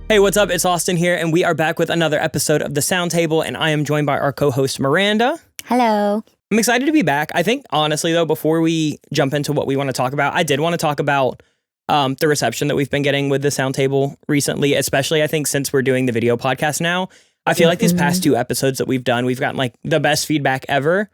Hey, what's up? It's Austin here, and we are back with another episode of The Sound Table, and I am joined by our co-host, Miranda. Hello. I'm excited to be back. I think, honestly, though, before we jump into what we want to talk about, I did want to talk about the reception that we've been getting with The Sound Table recently, especially, I think, since we're doing the video podcast now. I feel like these past two episodes that we've done, we've gotten, like, the best feedback ever.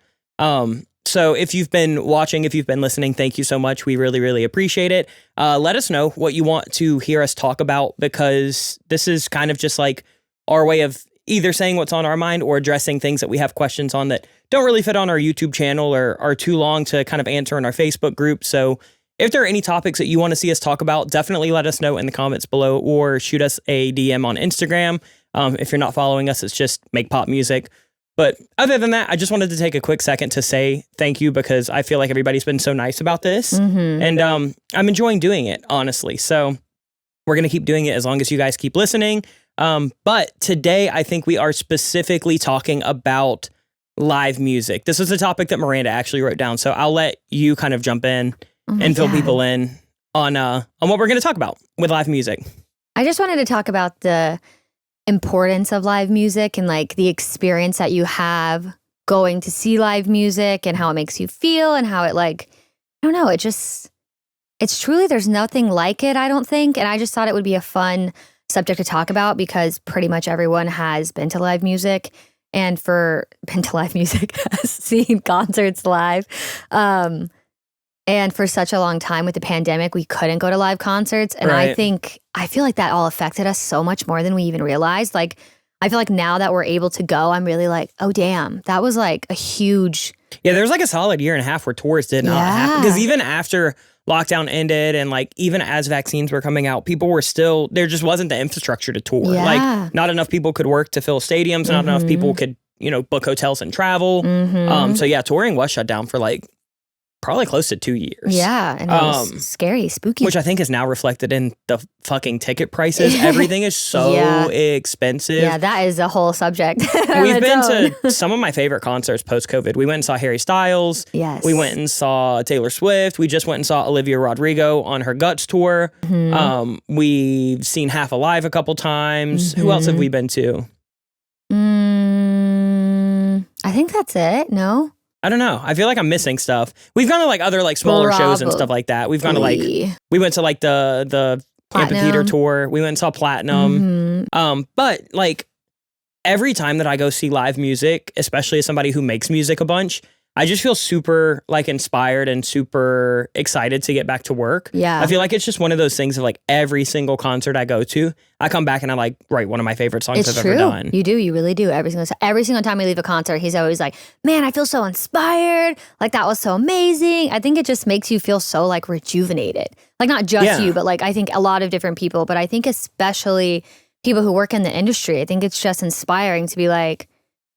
So if you've been watching, if you've been listening, thank you so much. We really, really appreciate it. Let us know what you want to hear us talk about, because this is kind of just like our way of either saying what's on our mind or addressing things that we have questions on that don't really fit on our YouTube channel or are too long to kind of answer in our Facebook group. So if there are any topics that you want to see us talk about, definitely let us know in the comments below or shoot us a DM on Instagram. If you're not following us, it's just makepopmusic. But other than that, I just wanted to take a quick second to say thank you, because I feel like everybody's been so nice about this. And I'm enjoying doing it, honestly. So we're going to keep doing it as long as you guys keep listening. But today, I think we are specifically talking about live music. This is a topic that Miranda actually wrote down. So I'll let you kind of jump in and fill people in on what we're going to talk about with live music. I just wanted to talk about the importance of live music and like the experience that you have going to see live music and how it makes you feel and how it like, I don't know, it's truly, there's nothing like it, I don't think. And I just thought it would be a fun subject to talk about, because pretty much everyone has been to live music has seen concerts live. And for such a long time with the pandemic, we couldn't go to live concerts. And Right. I feel like that all affected us so much more than we even realized. Like, I feel like now that we're able to go, I'm really like, oh, damn, that was like a huge... Yeah, there was like a solid year and a half where tours did not happen. Because even after lockdown ended and like even as vaccines were coming out, people were still, there just wasn't the infrastructure to tour. Yeah. Like not enough people could work to fill stadiums, not enough people could, book hotels and travel. So yeah, touring was shut down for like probably close to 2 years. Yeah, and it was scary, spooky. Which I think is now reflected in the fucking ticket prices. Everything is so expensive. Yeah, that is a whole subject. We've been to some of my favorite concerts post-COVID. We went and saw Harry Styles. Yes. We went and saw Taylor Swift. We just went and saw Olivia Rodrigo on her Guts tour. We've seen Half Alive a couple times. Who else have we been to? I think that's it. No? I don't know. I feel like I'm missing stuff. We've gone to like other like smaller shows and stuff like that. We've gone to like, we went to like the amphitheater tour. We went and saw Platinum. But like every time that I go see live music, especially as somebody who makes music a bunch, I just feel super like inspired and super excited to get back to work. Yeah. I feel like it's just one of those things of like every single concert I go to, I come back and I'm like, right, one of my favorite songs I've ever done. You do. You really do. Every single time we leave a concert, he's always like, man, I feel so inspired. Like that was so amazing. I think it just makes you feel so like rejuvenated. Like not just you, but like I think a lot of different people, but I think especially people who work in the industry, I think it's just inspiring to be like,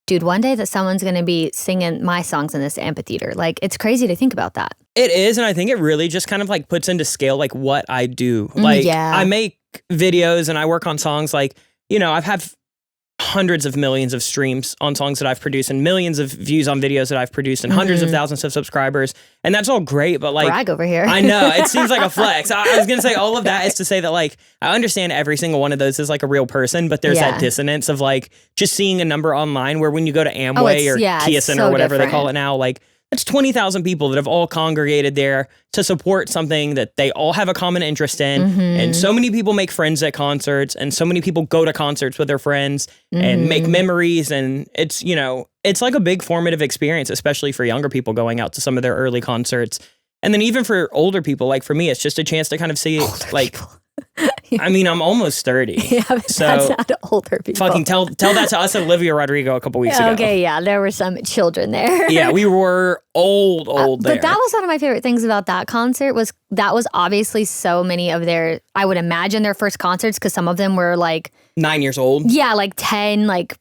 dude, one day that someone's going to be singing my songs in this amphitheater. Like, it's crazy to think about that. It is, and I think it really just kind of like puts into scale like what I do. Like, I make videos and I work on songs like, I've had hundreds of millions of streams on songs that I've produced and millions of views on videos that I've produced and hundreds of thousands of subscribers. And that's all great, but like... Brag over here. I know, it seems like a flex. I was going to say all of that is to say that like, I understand every single one of those is like a real person, but there's that dissonance of like just seeing a number online where when you go to Amway or Kia Center or whatever they call it now, like that's 20,000 people that have all congregated there to support something that they all have a common interest in. And so many people make friends at concerts and so many people go to concerts with their friends and make memories. And it's, it's like a big formative experience, especially for younger people going out to some of their early concerts. And then even for older people, like for me, it's just a chance to kind of see I mean, I'm almost 30. Yeah, but so that's not older people. Fucking tell that to us at Olivia Rodrigo a couple weeks ago. Okay, yeah, there were some children there. Yeah, we were old there. But that was one of my favorite things about that concert was obviously so many of their, I would imagine their first concerts, because some of them were like 9 years old. Yeah, like 10, like,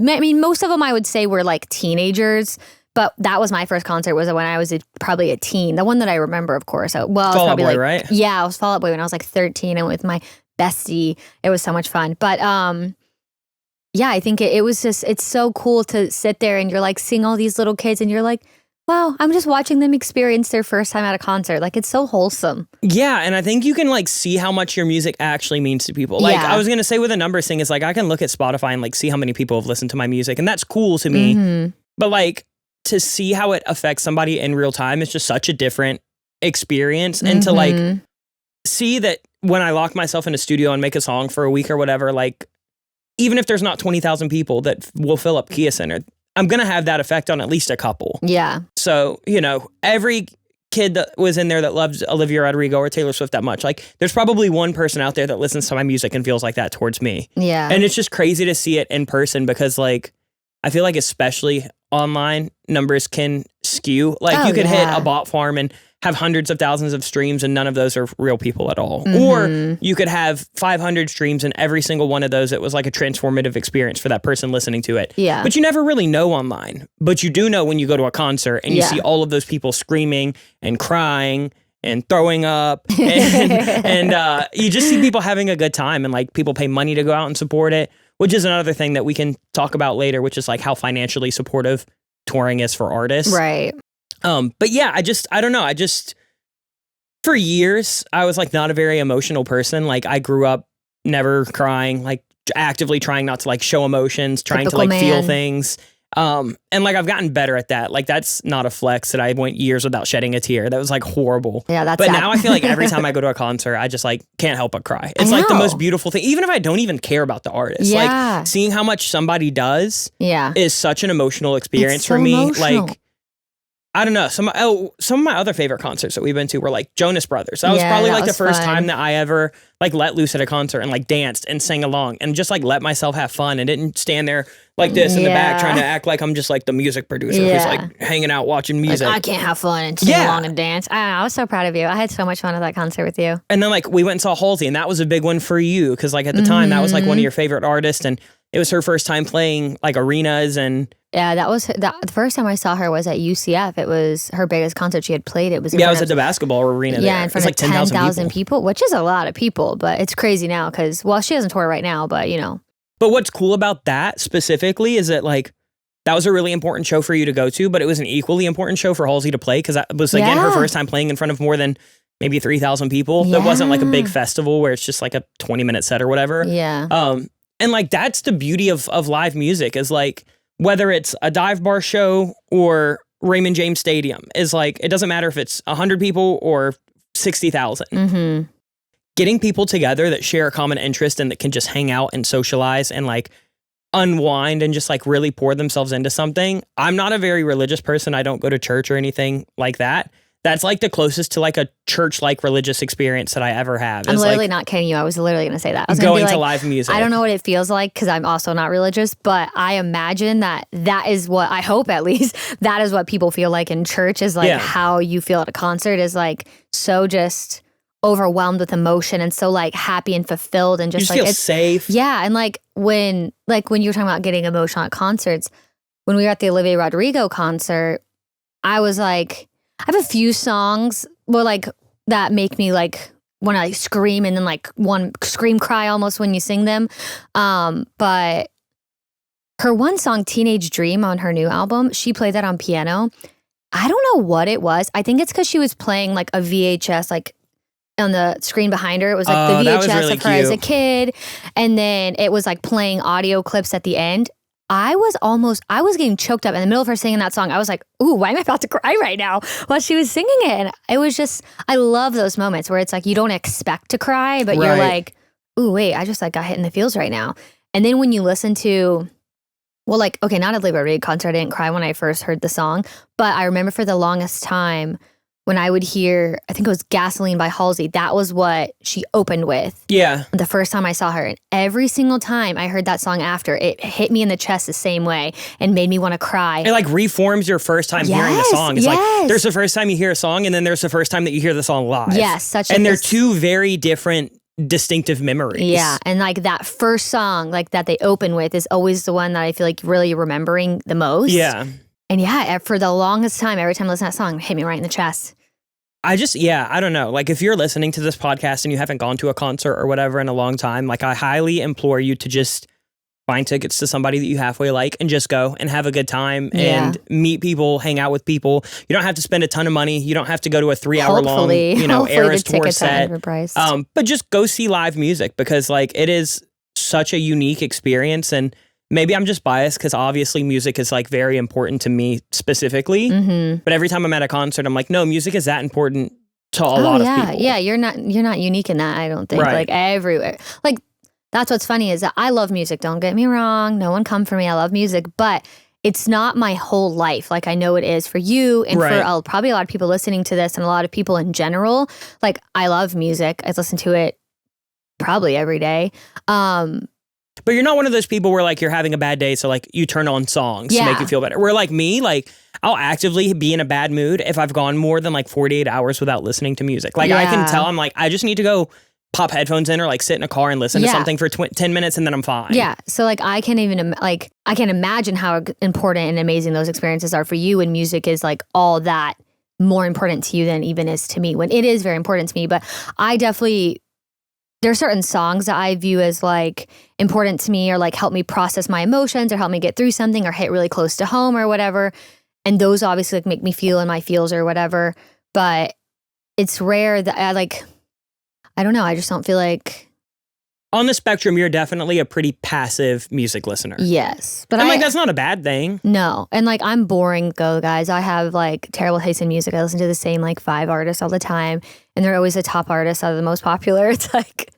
I mean, most of them I would say were like teenagers. But that was my first concert, was when I was probably a teen. The one that I remember, of course. Well, I was probably Boy, right? Yeah, I was Fall Out Boy when I was like 13 and with my bestie. It was so much fun. But yeah, I think it was just, it's so cool to sit there and you're like seeing all these little kids and you're like, wow, I'm just watching them experience their first time at a concert. Like, it's so wholesome. Yeah, and I think you can like see how much your music actually means to people. Like I was gonna say with a numbers thing is like I can look at Spotify and like see how many people have listened to my music, and that's cool to me. Mm-hmm. But like to see how it affects somebody in real time is just such a different experience. And to like see that when I lock myself in a studio and make a song for a week or whatever, like even if there's not 20,000 people that will fill up Kia Center, I'm going to have that effect on at least a couple. Yeah. So, you know, every kid that was in there that loved Olivia Rodrigo or Taylor Swift that much, like there's probably one person out there that listens to my music and feels like that towards me. Yeah. And it's just crazy to see it in person because like, I feel like especially online numbers can skew. Like you could hit a bot farm and have hundreds of thousands of streams and none of those are real people at all. Or you could have 500 streams and every single one of those, it was like a transformative experience for that person listening to it. Yeah. But you never really know online. But you do know when you go to a concert and you see all of those people screaming and crying and throwing up and you just see people having a good time and like people pay money to go out and support it, which is another thing that we can talk about later, which is like how financially supportive touring is for artists. Right. But yeah, I don't know. For years, I was like not a very emotional person. Like I grew up never crying, like actively trying not to like show emotions, trying to like feel things. And like I've gotten better at that. Like that's not a flex that I went years without shedding a tear. That was like horrible. Yeah, that's But sad. now I feel like every time I go to a concert, I just like can't help but cry. It's like the most beautiful thing. Even if I don't even care about the artist. Yeah. Like seeing how much somebody does Yeah. is such an emotional experience for me. Like I don't know. Some of my other favorite concerts that we've been to were like Jonas Brothers. That was probably like the first time that I ever like let loose at a concert and like danced and sang along and just like let myself have fun and didn't stand there like this in the back trying to act like I'm just like the music producer who's like hanging out watching music. Like, I can't have fun and sing along and dance. I was so proud of you. I had so much fun at that concert with you. And then like we went and saw Halsey and that was a big one for you because like at the time that was like one of your favorite artists and it was her first time playing like arenas and yeah, that was the first time I saw her was at UCF. It was her biggest concert she had played. It was it was at the basketball arena. Yeah, in front of 10,000 people, which is a lot of people. But it's crazy now because she doesn't tour right now, but you know. But what's cool about that specifically is that like that was a really important show for you to go to, but it was an equally important show for Halsey to play because that was again her first time playing in front of more than maybe 3,000 people. That wasn't like a big festival where it's just like a 20-minute set or whatever. Yeah. And like that's the beauty of live music is like. Whether it's a dive bar show or Raymond James Stadium is like, it doesn't matter if it's 100 people or 60,000. Getting people together that share a common interest and that can just hang out and socialize and like unwind and just like really pour themselves into something. I'm not a very religious person. I don't go to church or anything like that. That's like the closest to like a church-like religious experience that I ever have. I'm literally like not kidding you. I was literally going to say that. I was going to live music. I don't know what it feels like because I'm also not religious, but I imagine that is what, I hope at least, that is what people feel like in church is like how you feel at a concert is like so just overwhelmed with emotion and so like happy and fulfilled and just you like feel safe. Yeah, and like when you were talking about getting emotional at concerts, when we were at the Olivia Rodrigo concert, I was like, I have a few songs like that make me like want to like scream and then like one scream cry almost when you sing them. But her one song, Teenage Dream on her new album, she played that on piano. I don't know what it was. I think it's because she was playing like a VHS like on the screen behind her. It was like the VHS really of her as a kid. And then it was like playing audio clips at the end. I was getting choked up in the middle of her singing that song. I was like, ooh, why am I about to cry right now while she was singing it? And it was just, I love those moments where it's like, you don't expect to cry, but you're like, ooh, wait, I just like got hit in the feels right now. And then when you listen to, well, like, okay, not at Olivia Rodrigo concert, I didn't cry when I first heard the song, but I remember for the longest time when I would hear, I think it was Gasoline by Halsey, that was what she opened with. Yeah. The first time I saw her. And every single time I heard that song after, it hit me in the chest the same way and made me want to cry. It like reforms your first time hearing the song. It's like, there's the first time you hear a song and then there's the first time that you hear the song live. Yes. And they're two very different distinctive memories. Yeah. And like that first song like that they open with is always the one that I feel like really remembering the most. Yeah. And yeah, for the longest time, every time I listen to that song, it hit me right in the chest. I don't know. Like if you're listening to this podcast and you haven't gone to a concert or whatever in a long time, like I highly implore you to just find tickets to somebody that you halfway like and just go and have a good time and meet people, hang out with people. You don't have to spend a ton of money. You don't have to go to a 3-hour long, Eras tour set. But just go see live music because like it is such a unique experience. And maybe I'm just biased because obviously music is like very important to me specifically. But every time I'm at a concert, I'm like, no, music is that important to a lot of people. Yeah, you're not unique in that, I don't think. Right. Like everywhere. Like that's what's funny is that I love music. Don't get me wrong. No one come for me. I love music, but it's not my whole life. Like I know it is for you and for probably a lot of people listening to this and a lot of people in general. Like I love music. I listen to it probably every day. But you're not one of those people where like you're having a bad day, so like you turn on songs to make you feel better. Where like me, like I'll actively be in a bad mood if I've gone more than like 48 hours without listening to music. Like I can tell I'm like, I just need to go pop headphones in or like sit in a car and listen to something for 10 minutes and then I'm fine. Yeah. So like I can't even I can't imagine how important and amazing those experiences are for you, and music is like all that more important to you than even is to me, when it is very important to me. But I definitely, there are certain songs that I view as like important to me or like help me process my emotions or help me get through something or hit really close to home or whatever. And those obviously like make me feel in my feels or whatever. But it's rare that I don't know. I just don't feel like... On the spectrum, you're definitely a pretty passive music listener. Yes. But like, that's not a bad thing. No. And like, I'm boring though, guys. I have like terrible taste in music. I listen to the same like 5 artists all the time. And they're always the top artists out of the most popular. It's like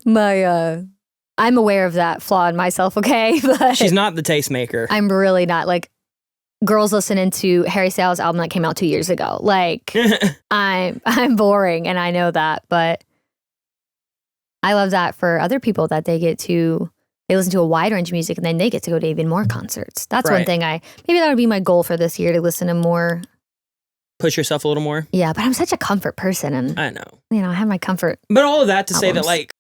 I'm aware of that flaw in myself, okay? But she's not the tastemaker. I'm really not. Like, girls listening to Harry Styles' album that came out 2 years ago. Like, I'm boring and I know that, but I love that for other people that they listen to a wide range of music and then they get to go to even more concerts. That's one thing maybe that would be my goal for this year, to listen to more. Push yourself a little more. Yeah, but I'm such a comfort person and I know. I have my comfort. But all of that to say that like,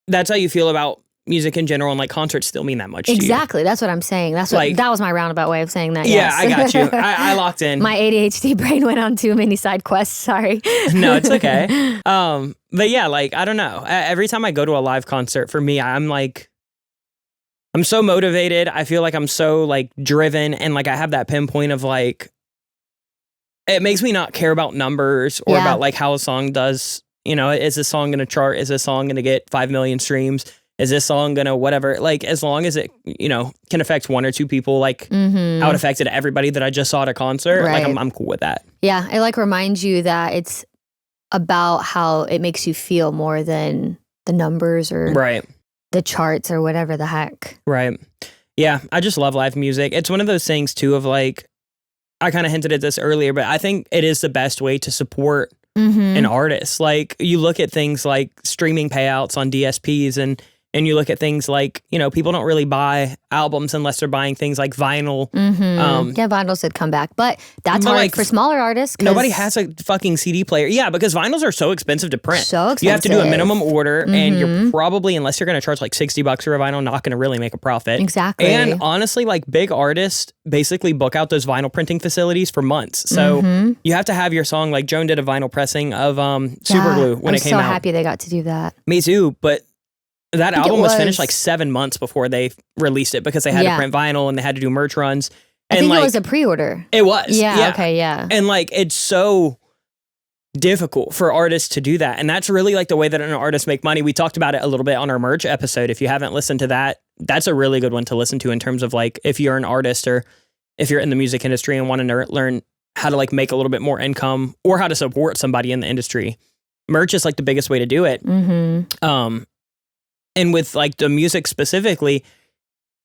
that's how you feel about music in general and like concerts still mean that much to you. Exactly. That's what I'm saying. That's what, that was my roundabout way of saying that. Yeah, yes. I got you. I locked in. My ADHD brain went on too many side quests. Sorry. No, it's okay. But yeah, like, I don't know. Every time I go to a live concert, for me, I'm so motivated. I feel like I'm so like driven, and like I have that pinpoint of like, it makes me not care about numbers or about like how a song does. Is this song going to chart? Is this song going to get 5 million streams? Is this song going to whatever? Like, as long as it, can affect 1 or 2 people, like how it affected everybody that I just saw at a concert, like I'm cool with that. Yeah. It like reminds you that it's about how it makes you feel more than the numbers or the charts or whatever the heck. Right. Yeah. I just love live music. It's one of those things too of like, I kind of hinted at this earlier, but I think it is the best way to support an artist. Like, you look at things like streaming payouts on DSPs and you look at things like, people don't really buy albums unless they're buying things like vinyl. Yeah, vinyls did come back, but that's hard like, for smaller artists. Nobody has a fucking CD player. Yeah, because vinyls are so expensive to print. So expensive. You have to do a minimum order, and you're probably, unless you're going to charge like $60 for a vinyl, not going to really make a profit. Exactly. And honestly, like big artists basically book out those vinyl printing facilities for months. So you have to have your song, like Joan did a vinyl pressing of Superglue when it came out. I'm so happy they got to do that. Me too, but that album was finished like 7 months before they released it because they had to print vinyl and they had to do merch runs. And I think like, it was a pre-order. It was. Yeah. Okay. Yeah. And like, it's so difficult for artists to do that. And that's really like the way that an artist make money. We talked about it a little bit on our merch episode. If you haven't listened to that, that's a really good one to listen to in terms of like, if you're an artist or if you're in the music industry and want to learn how to like make a little bit more income or how to support somebody in the industry. Merch is like the biggest way to do it. And with like the music specifically,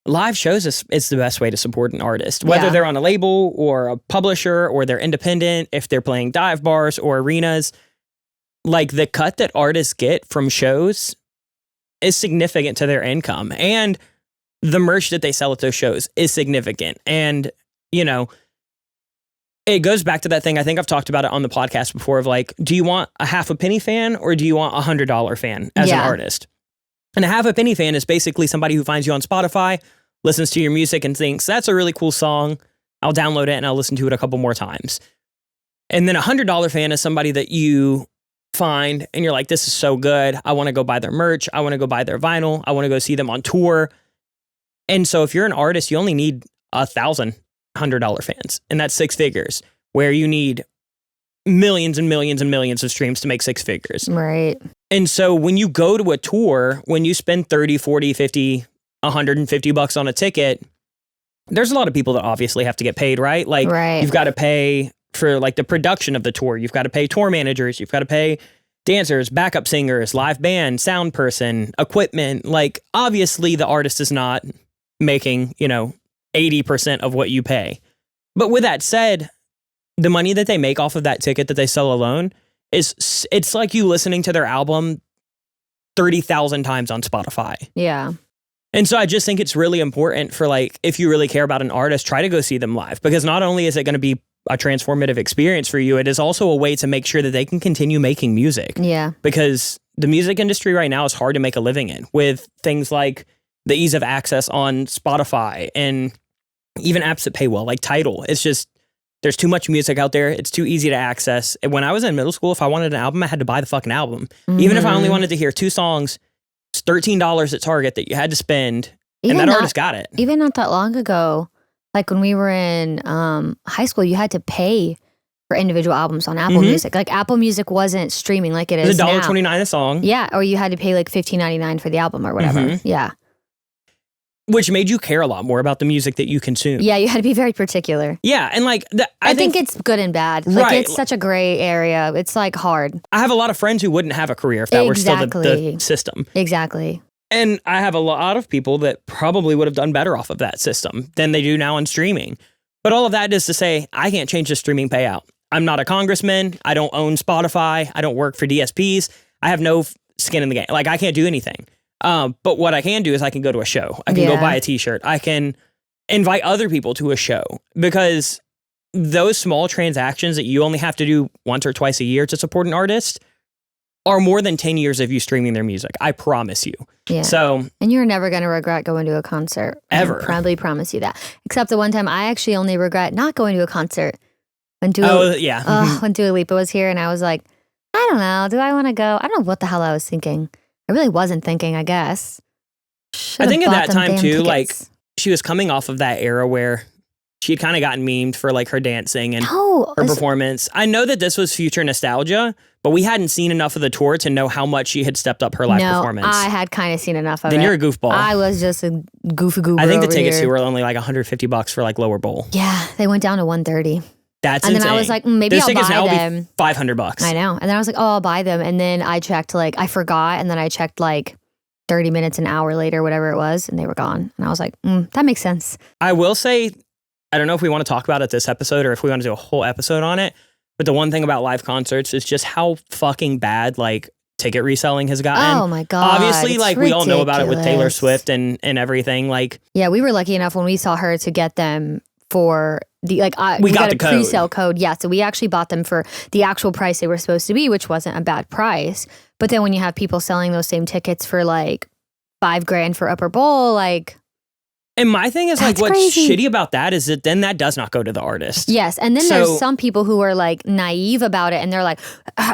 live shows is the best way to support an artist, whether they're on a label or a publisher or they're independent, if they're playing dive bars or arenas. Like, the cut that artists get from shows is significant to their income, and the merch that they sell at those shows is significant. And, it goes back to that thing. I think I've talked about it on the podcast before of like, do you want a half a penny fan or do you want $100 fan as an artist? And a half a penny fan is basically somebody who finds you on Spotify, listens to your music and thinks, that's a really cool song. I'll download it and I'll listen to it a couple more times. And then $100 fan is somebody that you find and you're like, this is so good. I want to go buy their merch. I want to go buy their vinyl. I want to go see them on tour. And so if you're an artist, you only need $1,100 fans, and that's six figures, where you need millions and millions and millions of streams to make six figures. Right. And so when you go to a tour, when you spend 30, 40, 50, $150 on a ticket, there's a lot of people that obviously have to get paid, right? Like you've got to pay for like the production of the tour. You've got to pay tour managers. You've got to pay dancers, backup singers, live band, sound person, equipment. Like obviously the artist is not making, 80% of what you pay. But with that said, the money that they make off of that ticket that they sell alone it's like you listening to their album 30,000 times on Spotify. Yeah. And so I just think it's really important for like, if you really care about an artist, try to go see them live, because not only is it going to be a transformative experience for you, it is also a way to make sure that they can continue making music. Yeah. Because the music industry right now is hard to make a living in, with things like the ease of access on Spotify and even apps that pay well, like Tidal. It's just, there's too much music out there. It's too easy to access. And when I was in middle school, if I wanted an album, I had to buy the fucking album. Mm-hmm. Even if I only wanted to hear two songs, it's $13 at Target that you had to spend, and that artist got it. Even not that long ago, like when we were in high school, you had to pay for individual albums on Apple Music. Like Apple Music wasn't streaming like it is now. It was $1.29 a song. Yeah, or you had to pay like $15.99 for the album or whatever. Mm-hmm. Yeah. Which made you care a lot more about the music that you consume. Yeah, you had to be very particular. Yeah, and like... I think it's good and bad. Like it's such a gray area. It's like hard. I have a lot of friends who wouldn't have a career if that were still the system. Exactly. And I have a lot of people that probably would have done better off of that system than they do now on streaming. But all of that is to say, I can't change the streaming payout. I'm not a congressman. I don't own Spotify. I don't work for DSPs. I have no skin in the game. Like I can't do anything. But what I can do is I can go to a show. I can go buy a t-shirt. I can invite other people to a show, because those small transactions that you only have to do once or twice a year to support an artist are more than 10 years of you streaming their music. I promise you. Yeah. So, and you're never going to regret going to a concert. Ever. I probably promise you that. Except the one time I actually only regret not going to a concert. When when Dua Lipa was here, and I was like, I don't know. Do I want to go? I don't know what the hell I was thinking. I really wasn't thinking, I guess. I think at that time too, like she was coming off of that era where she had kind of gotten memed for like her dancing and her performance. I know that this was future nostalgia, but we hadn't seen enough of the tour to know how much she had stepped up her live performance. I had kind of seen enough of it. Then you're a goofball. I was just a goofy goober. I think the tickets were only like $150 for like lower bowl. Yeah, they went down to $130. That's and insane. Then I was like, maybe I'll buy them. $500. I know. And then I was like, oh, I'll buy them. And then I checked, like, I forgot. And then I checked like 30 minutes, an hour later, whatever it was, and they were gone. And I was like, that makes sense. I will say, I don't know if we want to talk about it this episode or if we want to do a whole episode on it, but the one thing about live concerts is just how fucking bad, like, ticket reselling has gotten. Oh my God. Obviously, like, we all know about it with Taylor Swift and everything. Like, yeah, we were lucky enough when we saw her to get them for the, like, we got a pre-sale code. Yeah, so we actually bought them for the actual price they were supposed to be, which wasn't a bad price. But then when you have people selling those same tickets for like $5,000 for Upper Bowl, like. And my thing is, like, what's crazy. shitty about that is that then that does not go to the artist. Yes. And then there's some people who are like naive about it, and they're like,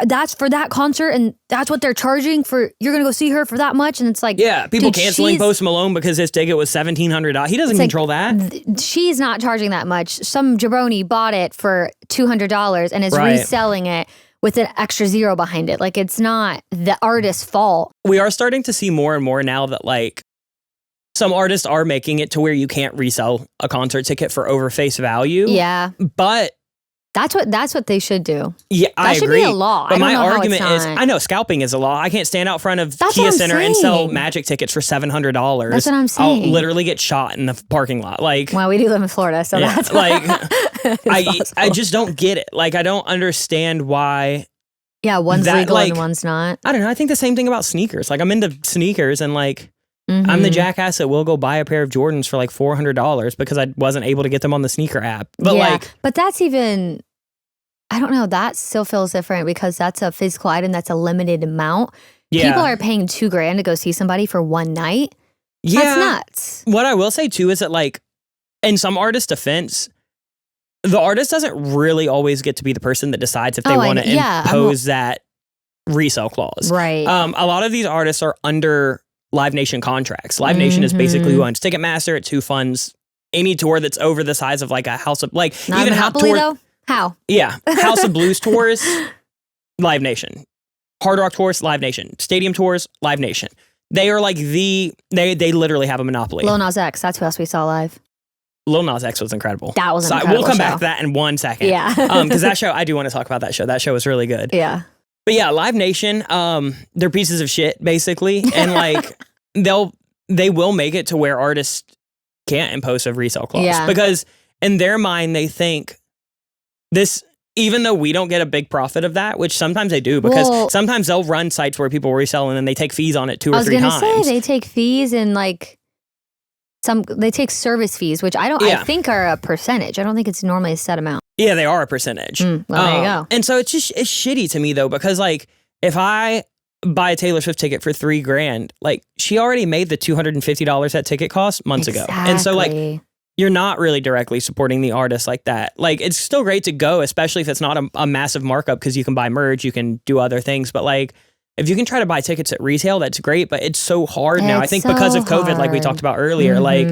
that's for that concert and that's what they're charging for. You're going to go see her for that much. And it's like, yeah, people canceling Post Malone because his ticket was $1,700. He doesn't control that. She's not charging that much. Some jabroni bought it for $200 and is reselling it with an extra zero behind it. Like, it's not the artist's fault. We are starting to see more and more now that, like, some artists are making it to where you can't resell a concert ticket for over face value. Yeah. But that's what they should do. Yeah, I agree. That should be a law. But my argument is, I know scalping is a law. I can't stand out front of Kia Center and sell Magic tickets for $700. That's what I'm saying. I'll literally get shot in the parking lot. Like, well, we do live in Florida, so that's like I just don't get it. Like, I don't understand why. Yeah, one's legal and one's not. I don't know. I think the same thing about sneakers. Like, I'm into sneakers, and like, I'm the jackass that will go buy a pair of Jordans for like $400 because I wasn't able to get them on the sneaker app. But but that's even, I don't know, that still feels different because that's a physical item that's a limited amount. Yeah. People are paying $2,000 to go see somebody for one night. Yeah. That's nuts. What I will say too is that, like, in some artists' defense, the artist doesn't really always get to be the person that decides if they want to impose that resale clause. Right. A lot of these artists are under Live Nation contracts. Live Nation is basically who owns Ticketmaster. It's who funds any tour that's over the size of like a House of like Not even Monopoly though? How? Yeah, House of Blues tours, Live Nation. Hard Rock tours, Live Nation. Stadium tours, Live Nation. They are like they literally have a monopoly. Lil Nas X, that's who else we saw live. Lil Nas X was incredible. That was an incredible We'll come show. back to that in 1 second. Yeah. Because that show, I do want to talk about that show. That show was really good. Yeah. But yeah, Live Nation, they're pieces of shit, basically. And like, they will make it to where artists can't impose a resale clause. Yeah. Because in their mind, they think this, even though we don't get a big profit of that, which sometimes they do, because sometimes they'll run sites where people resell and then they take fees on it 2 or 3 times. I was going to say, they take fees and like, they take service fees, which I think are a percentage. I don't think it's normally a set amount. Yeah, they are a percentage. Well, there you go. And so it's shitty to me though, because like if I buy a Taylor Swift ticket for $3,000, like she already made the $250 that ticket cost months ago. And so like you're not really directly supporting the artist like that. Like it's still great to go, especially if it's not a massive markup because you can buy merch, you can do other things. But like if you can try to buy tickets at retail, that's great. But it's so hard now. I think because of COVID, like we talked about earlier, like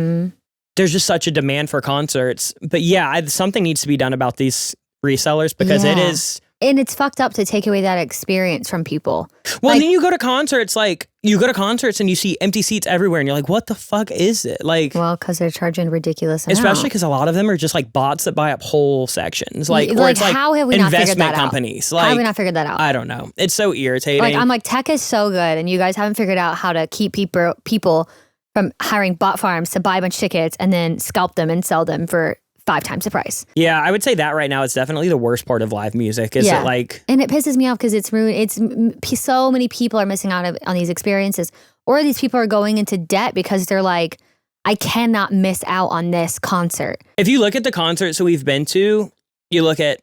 there's just such a demand for concerts. But yeah, something needs to be done about these resellers because it is. And it's fucked up to take away that experience from people. Well, and then you go to concerts, and you see empty seats everywhere and you're like, what the fuck is it? Like, well, because they're charging ridiculous amounts. Especially because a lot of them are just like bots that buy up whole sections. Like, or it's like how have we not figured that companies. Out? Like, how have we not figured that out? I don't know. It's so irritating. Like, I'm like, tech is so good and you guys haven't figured out how to keep people from hiring bot farms to buy a bunch of tickets and then scalp them and sell them for 5 times the price. Yeah, I would say that right now is definitely the worst part of live music. Is it like, and it pisses me off because it's ruined. It's so many people are missing out on these experiences, or these people are going into debt because they're like, I cannot miss out on this concert. If you look at the concerts that we've been to, you look at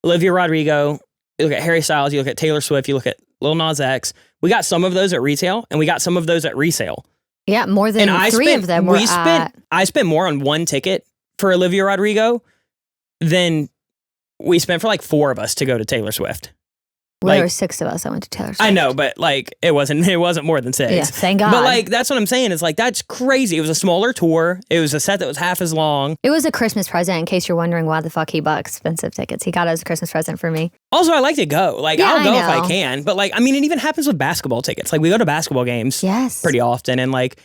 Olivia Rodrigo, you look at Harry Styles, you look at Taylor Swift, you look at Lil Nas X. We got some of those at retail, and we got some of those at resale. Yeah, more than three of them. I spent more on one ticket for Olivia Rodrigo than we spent for like 4 of us to go to Taylor Swift. Well, there were 6 of us that went to Taylor Swift. I know, but like it wasn't more than 6. Yeah, thank God. But like that's what I'm saying. It's like that's crazy. It was a smaller tour. It was a set that was half as long. It was a Christmas present. In case you're wondering why the fuck he bought expensive tickets, he got it as a Christmas present for me. Also, I like to go. Like I'll go if I can. But like I mean, it even happens with basketball tickets. Like we go to basketball games, pretty often, and like.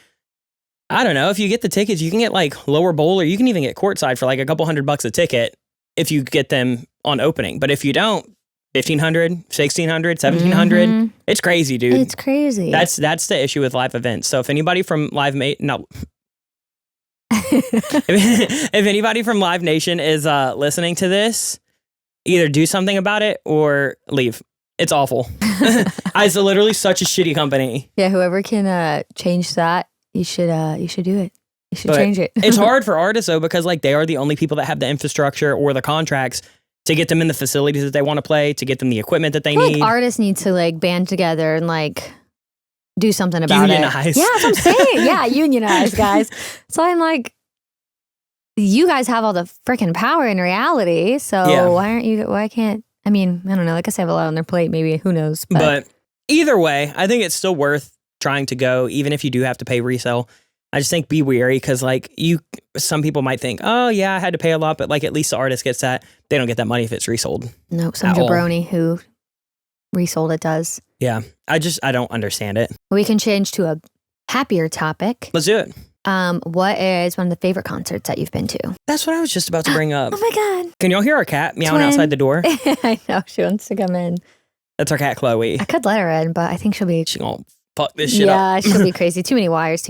I don't know. If you get the tickets, you can get like lower bowl or you can even get courtside for like a couple $100 a ticket if you get them on opening. But if you don't, $1,500, $1,600, $1,700, it's crazy, dude. It's crazy. That's the issue with live events. So if anybody from if anybody from Live Nation is listening to this, either do something about it or leave. It's awful. It's literally such a shitty company. Yeah, whoever can change that. You should do it. You should change it. It's hard for artists though because like they are the only people that have the infrastructure or the contracts to get them in the facilities that they want to play, to get them the equipment that they need. Like artists need to like band together and like do something about unionize. It. Yeah, that's what I'm saying. Yeah, unionize, guys. So I'm like, you guys have all the freaking power in reality. So why can't? I mean, I don't know. Like I said, have a lot on their plate. Maybe who knows? But either way, I think it's still worth trying to go, even if you do have to pay resale. I just think be wary because like some people might think, oh yeah, I had to pay a lot, but like at least the artist gets that. They don't get that money if it's resold. Nope, some jabroni who resold it does. Yeah, I don't understand it. We can change to a happier topic. Let's do it. What is one of the favorite concerts that you've been to? That's what I was just about to bring up. Oh my God. Can y'all hear our cat meowing outside the door? I know, she wants to come in. That's our cat, Chloe. I could let her in, but I think she'll be... She gonna fuck this shit up. Yeah, she'll be crazy. Too many wires.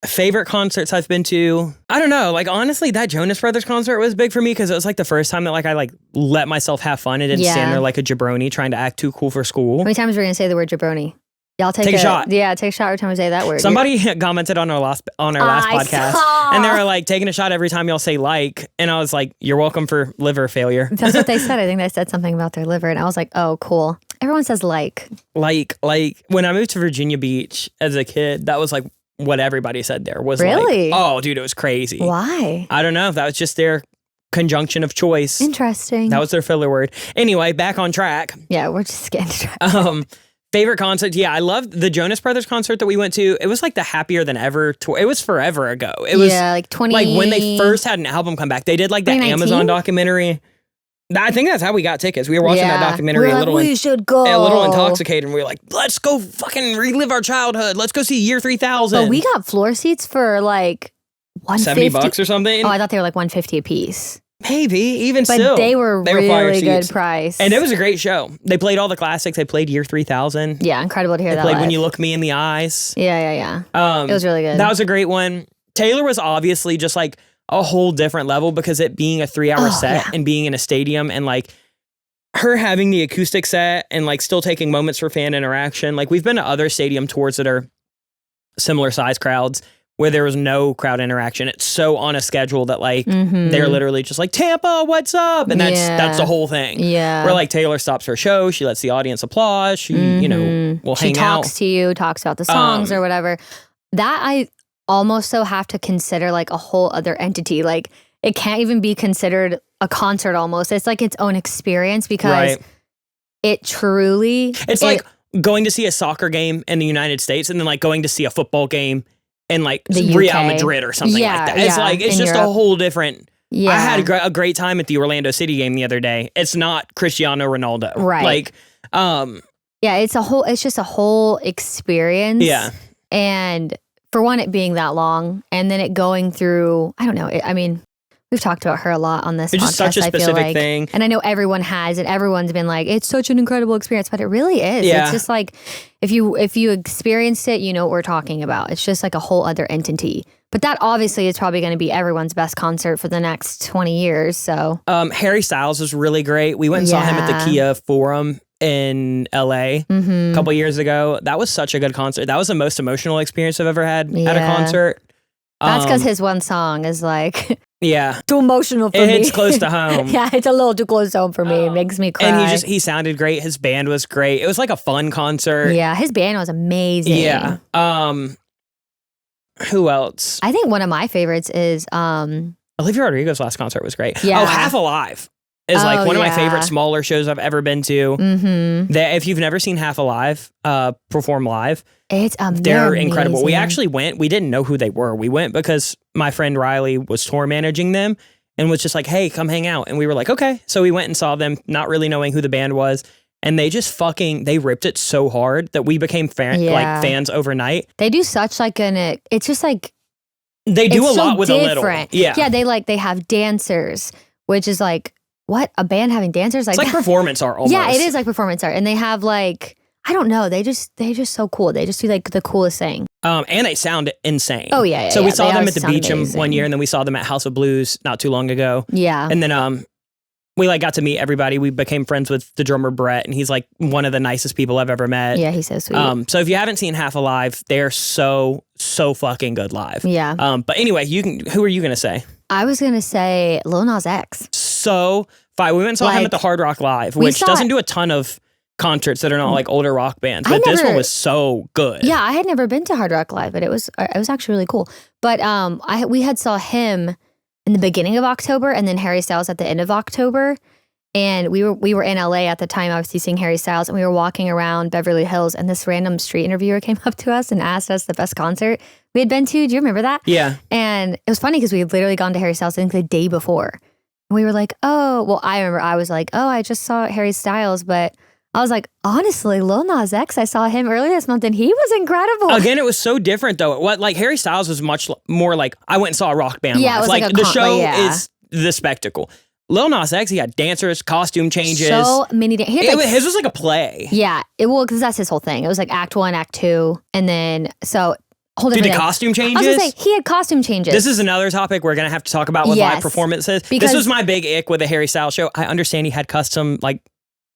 Favorite concerts I've been to? I don't know. Like, honestly, that Jonas Brothers concert was big for me because it was like the first time that like I like let myself have fun and didn't stand there like a jabroni trying to act too cool for school. How many times are we going to say the word jabroni? Y'all take a shot. Yeah, take a shot every time we say that word. Somebody commented on our last podcast, and they were like taking a shot every time y'all say like, and I was like, "You're welcome for liver failure." That's what they said. I think they said something about their liver, and I was like, "Oh, cool." Everyone says like when I moved to Virginia Beach as a kid, that was like what everybody said there was really. Like, oh, dude, it was crazy. Why? I don't know. That was just their conjunction of choice. Interesting. That was their filler word. Anyway, back on track. Yeah, we're just getting track. Favorite concert? Yeah, I loved the Jonas Brothers concert that we went to. It was like the Happier Than Ever tour. It was forever ago. It was like 20... like when they first had an album come back. They did like the 2019? Amazon documentary. I think that's how we got tickets. We were watching that documentary we should go. A little intoxicated, and we were like, let's go fucking relive our childhood. Let's go see Year 3000. But we got floor seats for like $70 or something. Oh, I thought they were like $150 a piece. Maybe, even but still. They were really good price. And it was a great show. They played all the classics. They played Year 3000. Yeah, incredible to hear that. They played live. When You Look Me in the Eyes. Yeah. It was really good. That was a great one. Taylor was obviously just like a whole different level because it being a 3-hour set and being in a stadium and like her having the acoustic set and like still taking moments for fan interaction. Like we've been to other stadium tours that are similar size crowds where there was no crowd interaction. It's so on a schedule that like they're literally just like, Tampa, what's up? And that's the whole thing. Yeah. Where like Taylor stops her show, she lets the audience applaud, she, you know, will hang out. She talks to you, talks about the songs or whatever. That I almost so have to consider like a whole other entity. Like it can't even be considered a concert almost. It's like its own experience because it truly... It's like going to see a soccer game in the United States and then like going to see a football game in like Real Madrid or something like that. It's like, it's just Europe. A whole different... Yeah. I had a great time at the Orlando City game the other day. It's not Cristiano Ronaldo. Right. Like, yeah, it's just a whole experience. Yeah. And for one, it being that long and then it going through, I don't know. I mean, we've talked about her a lot on this podcast. It's just such a specific thing. And I know everyone has, and everyone's been like, it's such an incredible experience, but it really is. Yeah. It's just like, if you experienced it, you know what we're talking about. It's just like a whole other entity. But that obviously is probably going to be everyone's best concert for the next 20 years. So Harry Styles was really great. We went and saw him at the Kia Forum in LA a couple years ago. That was such a good concert. That was the most emotional experience I've ever had at a concert. That's because his one song is like too emotional for me. It hits close to home. Yeah, it's a little too close to home for me. It makes me cry. And he sounded great. His band was great. It was like a fun concert. Yeah, his band was amazing. Yeah. Who else? I think one of my favorites is Olivia Rodrigo's last concert was great. Yeah. Oh, Half Alive is like one of my favorite smaller shows I've ever been to. If you've never seen Half Alive perform live, they're incredible. We actually went. We didn't know who they were. We went because my friend Riley was tour managing them and was just like, hey, come hang out. And we were like, okay. So we went and saw them, not really knowing who the band was. And they just they ripped it so hard that we became fans overnight. They do such like it's just like. They do a lot with different. A little. Yeah. Yeah, they have dancers, which is like, what? A band having dancers? It's like performance art almost. Yeah, it is like performance art. And they have like, I don't know, they're just so cool. They just do like the coolest thing. And they sound insane. Oh, yeah. So we saw them at the Beecham one year, and then we saw them at House of Blues not too long ago. Yeah. And then we like got to meet everybody. We became friends with the drummer Brett, and he's like one of the nicest people I've ever met. Yeah, he's so sweet. So if you haven't seen Half Alive, they're so fucking good live. Yeah. But anyway, who are you gonna say? I was gonna say Lil Nas X. So fine. We went and saw him at the Hard Rock Live, which doesn't do a ton of concerts that are not like older rock bands, but this one was so good. Yeah, I had never been to Hard Rock Live, but it was actually really cool. But we had saw him in the beginning of October, and then Harry Styles at the end of October. And we were in LA at the time, obviously seeing Harry Styles, and we were walking around Beverly Hills, and this random street interviewer came up to us and asked us the best concert we had been to. Do you remember that? Yeah. And it was funny because we had literally gone to Harry Styles, I think the day before. And we were like, oh, well, I remember I was like, oh, I just saw Harry Styles, but I was like, honestly, Lil Nas X, I saw him earlier this month and he was incredible. Again, it was so different though. Like Harry Styles was much more like, I went and saw a rock band live. It was like the show is the spectacle. Lil Nas X, he had dancers, costume changes. So many his was like a play. Yeah, because that's his whole thing. It was like act 1, act 2, and then whole different thing. Costume changes? I was gonna say, he had costume changes. This is another topic we're gonna have to talk about with live performances. This was my big ick with the Harry Styles show. I understand he had custom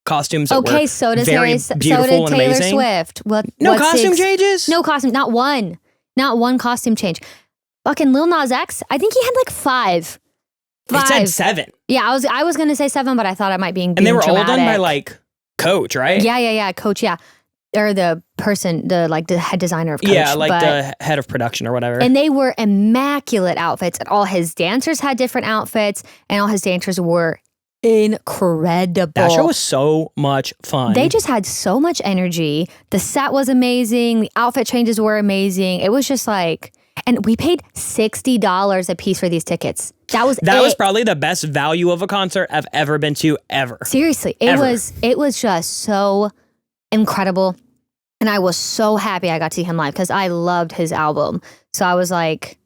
costumes that were so does very beautiful so did and Taylor amazing. Swift. No costume changes? No costume, not one costume change. Fucking Lil Nas X, I think he had like 5. It said 7. Yeah, I was gonna say 7, but I thought I might be being and they were dramatic. all done by like Coach, right? Yeah, Coach, yeah. Or the person, the head designer of Coach. Yeah, the head of production or whatever. And they were immaculate outfits. And all his dancers had different outfits, and all his dancers were incredible. That show was so much fun. They just had so much energy. The set was amazing. The outfit changes were amazing. It was just like, and we paid $60 a piece for these tickets. That was probably the best value of a concert I've ever been to ever. Seriously, it was just so incredible. And I was so happy I got to see him live because I loved his album. So I was like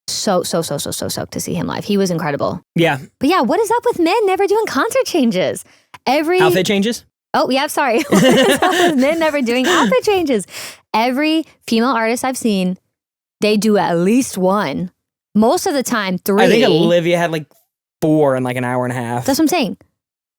so stoked to see him live. He was incredible. Yeah. But yeah, what is up with men never doing concert changes? Outfit changes? Oh, yeah, sorry. What is up with men never doing outfit changes? Every female artist I've seen, they do at least one. Most of the time, 3. I think Olivia had like 4 in like an hour and a half. That's what I'm saying.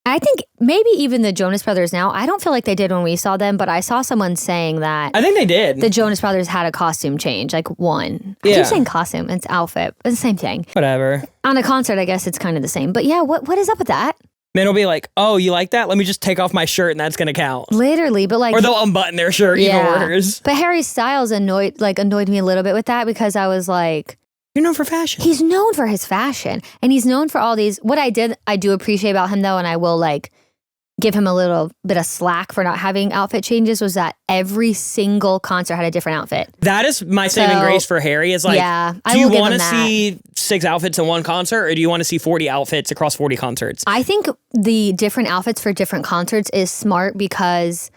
I think maybe even the Jonas Brothers now, I don't feel like they did when we saw them, but I saw someone saying that. I think they did. The Jonas Brothers had a costume change, like one. I keep saying costume, it's outfit. It's the same thing. Whatever. On a concert, I guess it's kind of the same. But yeah, what is up with that? Men will be like, oh, you like that? Let me just take off my shirt and that's going to count. Literally, but like. Or they'll unbutton their shirt, even worse. But Harry Styles annoyed me a little bit with that because I was like. You're known for fashion. He's known for his fashion. And he's known for all these. What I do appreciate about him though, and I will like give him a little bit of slack for not having outfit changes, was that every single concert had a different outfit. That is my saving grace for Harry is like, do you want to see 6 outfits in one concert or do you want to see 40 outfits across 40 concerts? I think the different outfits for different concerts is smart because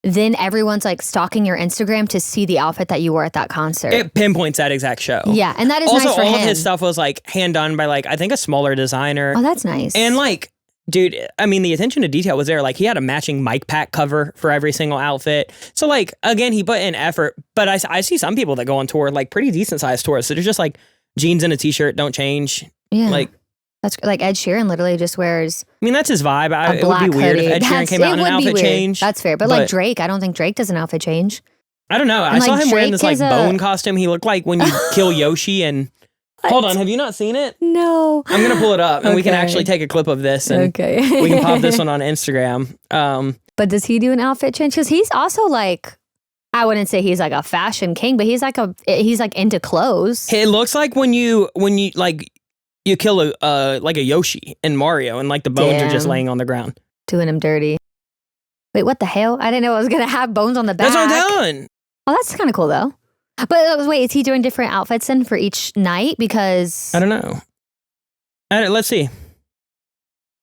then everyone's like stalking your Instagram to see the outfit that you wore at that concert. It pinpoints that exact show. Yeah, and that is also, nice for him. Also, all of his stuff was like hand done by like, I think a smaller designer. Oh, that's nice. And like, dude, I mean, the attention to detail was there. Like, he had a matching mic pack cover for every single outfit. So, like, again, he put in effort. But I see some people that go on tour, like, pretty decent-sized tours. So, they're just, like, jeans and a T-shirt, don't change. Yeah. Like, that's like Ed Sheeran literally just wears. I mean, that's his vibe. It would be weird if Ed Sheeran came out in an outfit change. That's fair. But, like, Drake, I don't think Drake does an outfit change. I don't know. I saw him wearing this, like, bone costume. He looked like when you kill Yoshi and... Hold on, have you not seen it? No. I'm going to pull it up and we can actually take a clip of this and we can pop this one on Instagram. But does he do an outfit change? Because he's also like, I wouldn't say he's like a fashion king, but he's like into clothes. It looks like when you like you kill a Yoshi in Mario and like the bones are just laying on the ground. Doing him dirty. Wait, what the hell? I didn't know I was going to have bones on the back. That's what I'm doing. Oh, that's kind of cool though. But wait, is he doing different outfits then for each night? Because I don't know. Let's see.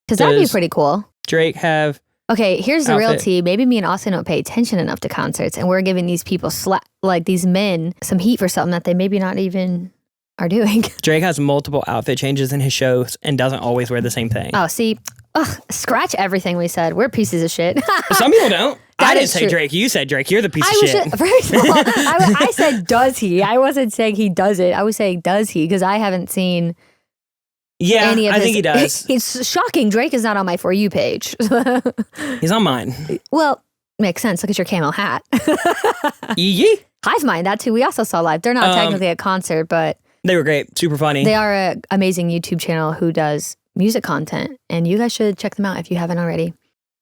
Because that'd be pretty cool. Drake have... Okay, here's the real tea. Maybe me and Austin don't pay attention enough to concerts, and we're giving these people, like these men, some heat for something that they maybe not even are doing. Drake has multiple outfit changes in his shows and doesn't always wear the same thing. Oh, see... scratch everything we said. We're pieces of shit. Some people don't. I didn't say Drake. You said Drake. You're the piece of shit. First of all, I said, does he? I wasn't saying he does it. I was saying, does he? Because I haven't seen any of I think he does. It's shocking. Drake is not on my For You page. He's on mine. Well, makes sense. Look at your camel hat. Yee. Hive Mind, that too. We also saw live. They're not technically a concert, but... They were great. Super funny. They are an amazing YouTube channel who does music content, and you guys should check them out if you haven't already.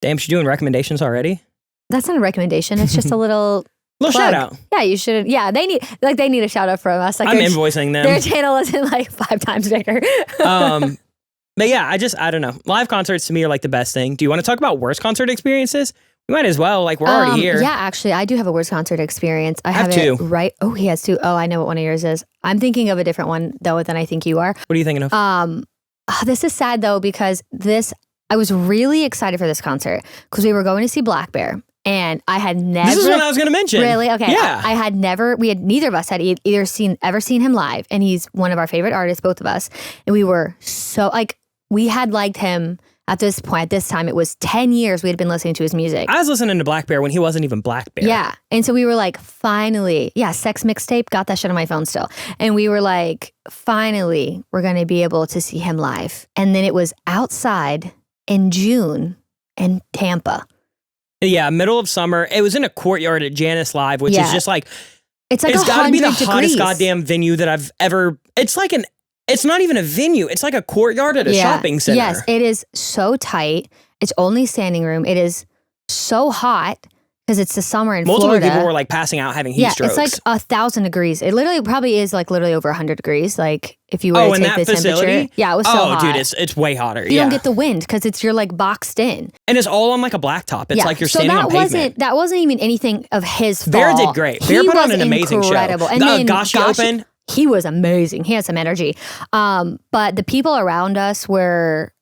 Damn, she's doing recommendations already? That's not a recommendation. It's just a little shout out. Yeah, you should. Yeah, they need a shout out from us. Like I'm invoicing them. Their channel isn't like 5 times bigger. But yeah, I don't know. Live concerts to me are like the best thing. Do you want to talk about worst concert experiences? We might as well. Like, we're already here. Yeah, actually, I do have a worst concert experience. I have it 2. Right. Oh, he has 2. Oh, I know what one of yours is. I'm thinking of a different one though than I think you are. What are you thinking of? This is sad though because I was really excited for this concert because we were going to see Black Bear. And I had never... This is what I was going to mention. Really? Okay. Yeah. I had never... neither of us had ever seen him live. And he's one of our favorite artists, both of us. And we were so... Like, we had liked him at this point. At this time, it was 10 years we had been listening to his music. I was listening to Black Bear when he wasn't even Black Bear. Yeah. And so we were like, finally... Yeah, Sex Mixtape. Got that shit on my phone still. And we were like, finally, we're going to be able to see him live. And then it was outside in June in Tampa. Yeah, middle of summer. It was in a courtyard at Janice Live, which is just like... It's like it's got to be the 100 hottest degrees. goddamn venue that I've ever... It's like it's not even a venue. It's like a courtyard at a shopping center. Yes, it is so tight. It's only standing room. It is so hot because it's the summer in Multiple Florida. people were like passing out, having heat strokes. It's like 1,000 degrees. It literally probably is like literally over 100 degrees. Like if you were to in take that the facility? temperature. Yeah, it was so hot. Dude, it's way hotter. You don't get the wind because you're like boxed in. And it's all on like a blacktop. It's like you're standing on pavement. That wasn't even anything of his fault. Bear did great. Bear put on an amazing incredible. show. And then Gashi opened. He was amazing. He had some energy. But the people around us were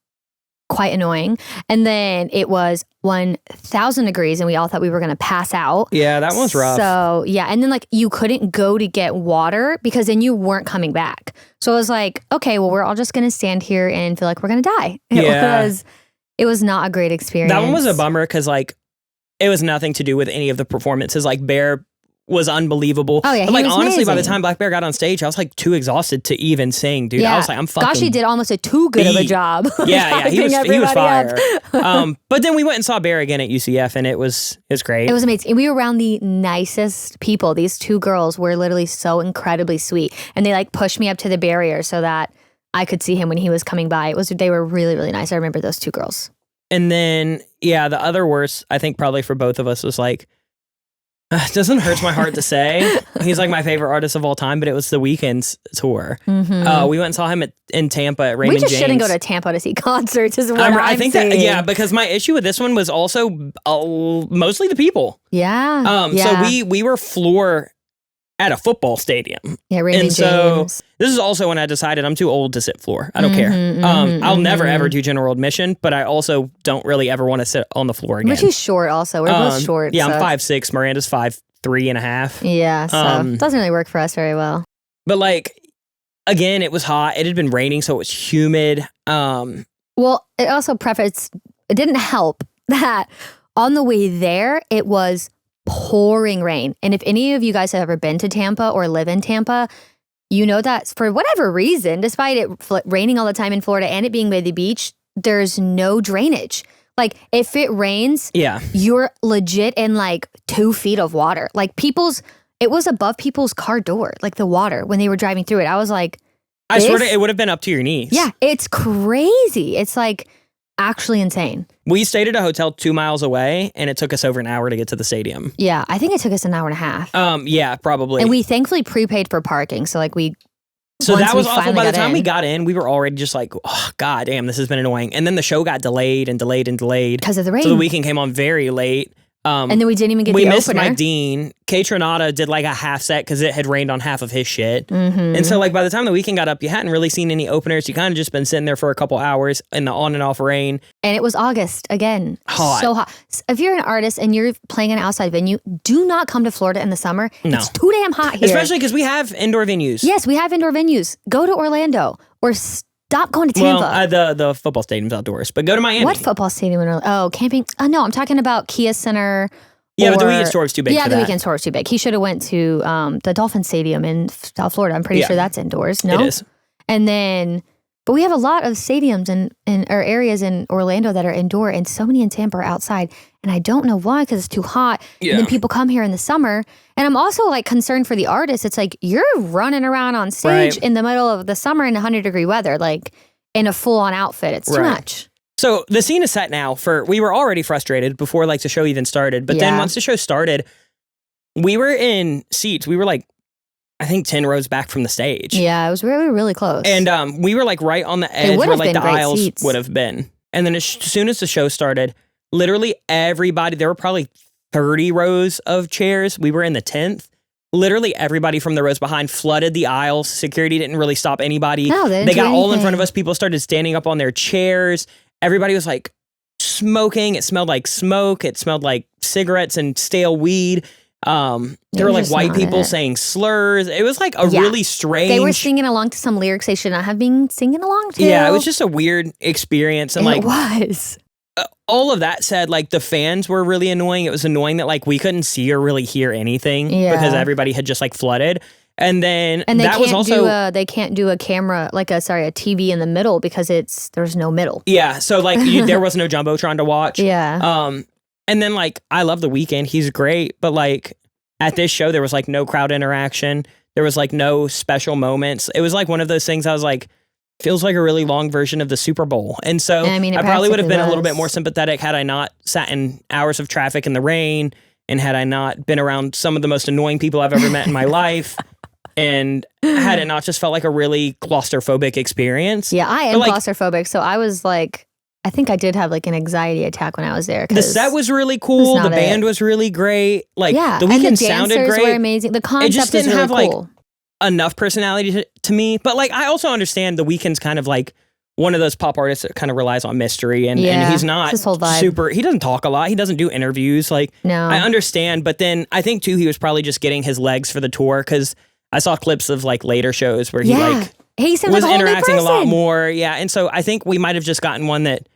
quite annoying. And then it was 1,000 degrees and we all thought we were going to pass out. Yeah, that was rough. So yeah. And then like you couldn't go to get water because then you weren't coming back. So I was like, okay, well, we're all just going to stand here and feel like we're going to die. It was not a great experience. That one was a bummer because like it was nothing to do with any of the performances. Like Bear was unbelievable. Oh yeah, but like was honestly, amazing. by the time Black Bear got on stage, I was like too exhausted to even sing, dude. I was like, I'm fucking Gashi did almost a too good of a job. Yeah, he was fire. But then we went and saw Bear again at UCF, and it was great. It was amazing. And we were around the nicest people. These two girls were literally so incredibly sweet, and they like pushed me up to the barrier so that I could see him when he was coming by. They were really, really nice. I remember those two girls. And then the other worst, I think probably for both of us was like, it doesn't hurt my heart to say. He's like my favorite artist of all time, but it was the Weeknd's tour. Mm-hmm. We went and saw him in Tampa at Raymond James. We just shouldn't go to Tampa to see concerts is what I think saying. Yeah, because my issue with this one was also mostly the people. Yeah. So we were floor at a football stadium. Yeah, Raymond James. So this is also when I decided I'm too old to sit floor. I don't care. I'll never ever do general admission, but I also don't really ever want to sit on the floor again. We're too short also. We're both short. Yeah, so. I'm 5'6". Miranda's 5'3.5". Yeah, so it doesn't really work for us very well. But like, again, it was hot. It had been raining, so it was humid. Well, it also it didn't help that on the way there, it was pouring rain. And if any of you guys have ever been to Tampa or live in Tampa, you know that for whatever reason, despite it raining all the time in Florida and it being by the beach, there's no drainage. Like if it rains, you're legit in like 2 feet of water. Like it was above people's car door, like the water when they were driving through it. I was like, I swear it would have been up to your knees. Yeah, it's crazy. It's like actually insane. We stayed at a hotel 2 miles away, and it took us over an hour to get to the stadium. Yeah, I think it took us an hour and a half. Yeah, probably. And we thankfully prepaid for parking, so like So that was awful. By the time we got in, we were already just like, oh, God damn, this has been annoying. And then the show got delayed and delayed and delayed. Because of the rain. So the Weeknd came on very late. And then we didn't even get the opener. We missed Mike Dean. K Tronada did like a half set because it had rained on half of his shit. Mm-hmm. And so like by the time the Weeknd got up, you hadn't really seen any openers. You kind of just been sitting there for a couple hours in the on and off rain. And it was August again. Hot. So hot. If you're an artist and you're playing an outside venue, do not come to Florida in the summer. No. It's too damn hot here. Especially because we have indoor venues. Yes, we have indoor venues. Go to Orlando or stop going to Tampa. Well, the football stadium's outdoors, but go to Miami. What football stadium in Orlando? Oh, camping. No, I'm talking about Kia Center. Yeah, but the Weeknd store is too big for that. Yeah, the Weeknd store is too big. He should have went to the Dolphin Stadium in South Florida. I'm pretty sure that's indoors. No? It is. And then, but we have a lot of stadiums or areas in Orlando that are indoor, and so many in Tampa are outside. And I don't know why, because it's too hot. Yeah. And then people come here in the summer. And I'm also like concerned for the artists. It's like you're running around on stage in the middle of the summer in 100-degree weather, like in a full-on outfit. It's too much. So the scene is set now we were already frustrated before like the show even started. But then once the show started, we were in seats. We were like, I think 10 rows back from the stage. Yeah, it was really, really close. And we were like right on the edge where like the aisles would have been. And then as soon as the show started, literally everybody, there were probably 30 rows of chairs. We were in the 10th. Literally everybody from the rows behind flooded the aisles. Security didn't really stop anybody. No, they got all in front of us. People started standing up on their chairs. Everybody was like smoking. It smelled like smoke. It smelled like cigarettes and stale weed. There were like white people saying slurs. It was like a really strange. They were singing along to some lyrics they should not have been singing along to. Yeah, it was just a weird experience. And like, it was. All of that said, like the fans were really annoying. It was annoying that like we couldn't see or really hear anything because everybody had just like flooded. And then that was also they can't do a camera a TV in the middle because there's no middle. Yeah, so like there was no jumbotron to watch. Yeah. And then like I love the Weeknd, he's great, but like at this show there was like no crowd interaction. There was like no special moments. It was like one of those things I was like, feels like a really long version of the Super Bowl. And so I probably would have been a little bit more sympathetic had I not sat in hours of traffic in the rain and had I not been around some of the most annoying people I've ever met in my life, and had it not just felt like a really claustrophobic experience. Yeah, I am claustrophobic, so I was like, I think I did have like an anxiety attack when I was there. The set was really cool. The band was really great. Like the weekend sounded great. Were amazing. The concept it just didn't was really have cool. like enough personality to me. But like I also understand the weekend's kind of like one of those pop artists that kind of relies on mystery, and he's not super. He doesn't talk a lot. He doesn't do interviews. Like I understand, but then I think too he was probably just getting his legs for the tour, because I saw clips of like later shows where he like was like interacting a lot more. Yeah, and so I think we might have just gotten one that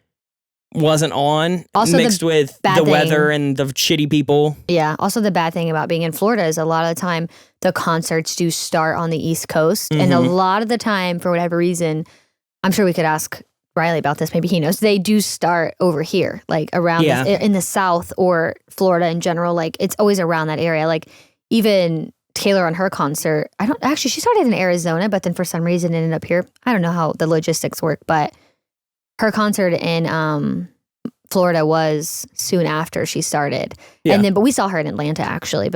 wasn't on, also mixed with the weather and the shitty people. Yeah. Also, the bad thing about being in Florida is a lot of the time the concerts do start on the East Coast, and a lot of the time, for whatever reason, I'm sure we could ask Riley about this. Maybe he knows. They do start over here, like around in the South or Florida in general. Like it's always around that area. Like even Taylor on her concert, she started in Arizona, but then for some reason ended up here. I don't know how the logistics work, but her concert in Florida was soon after she started. Yeah. And then, but we saw her in Atlanta actually,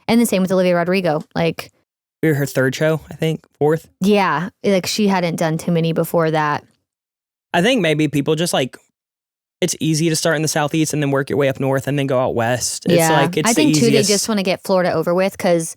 and the same with Olivia Rodrigo. Like we were her third show, I think, fourth. Yeah. Like she hadn't done too many before that. I think maybe people just like, it's easy to start in the Southeast and then work your way up north and then go out west. It's like, it's I think the too, easiest. they just want to get Florida over with, because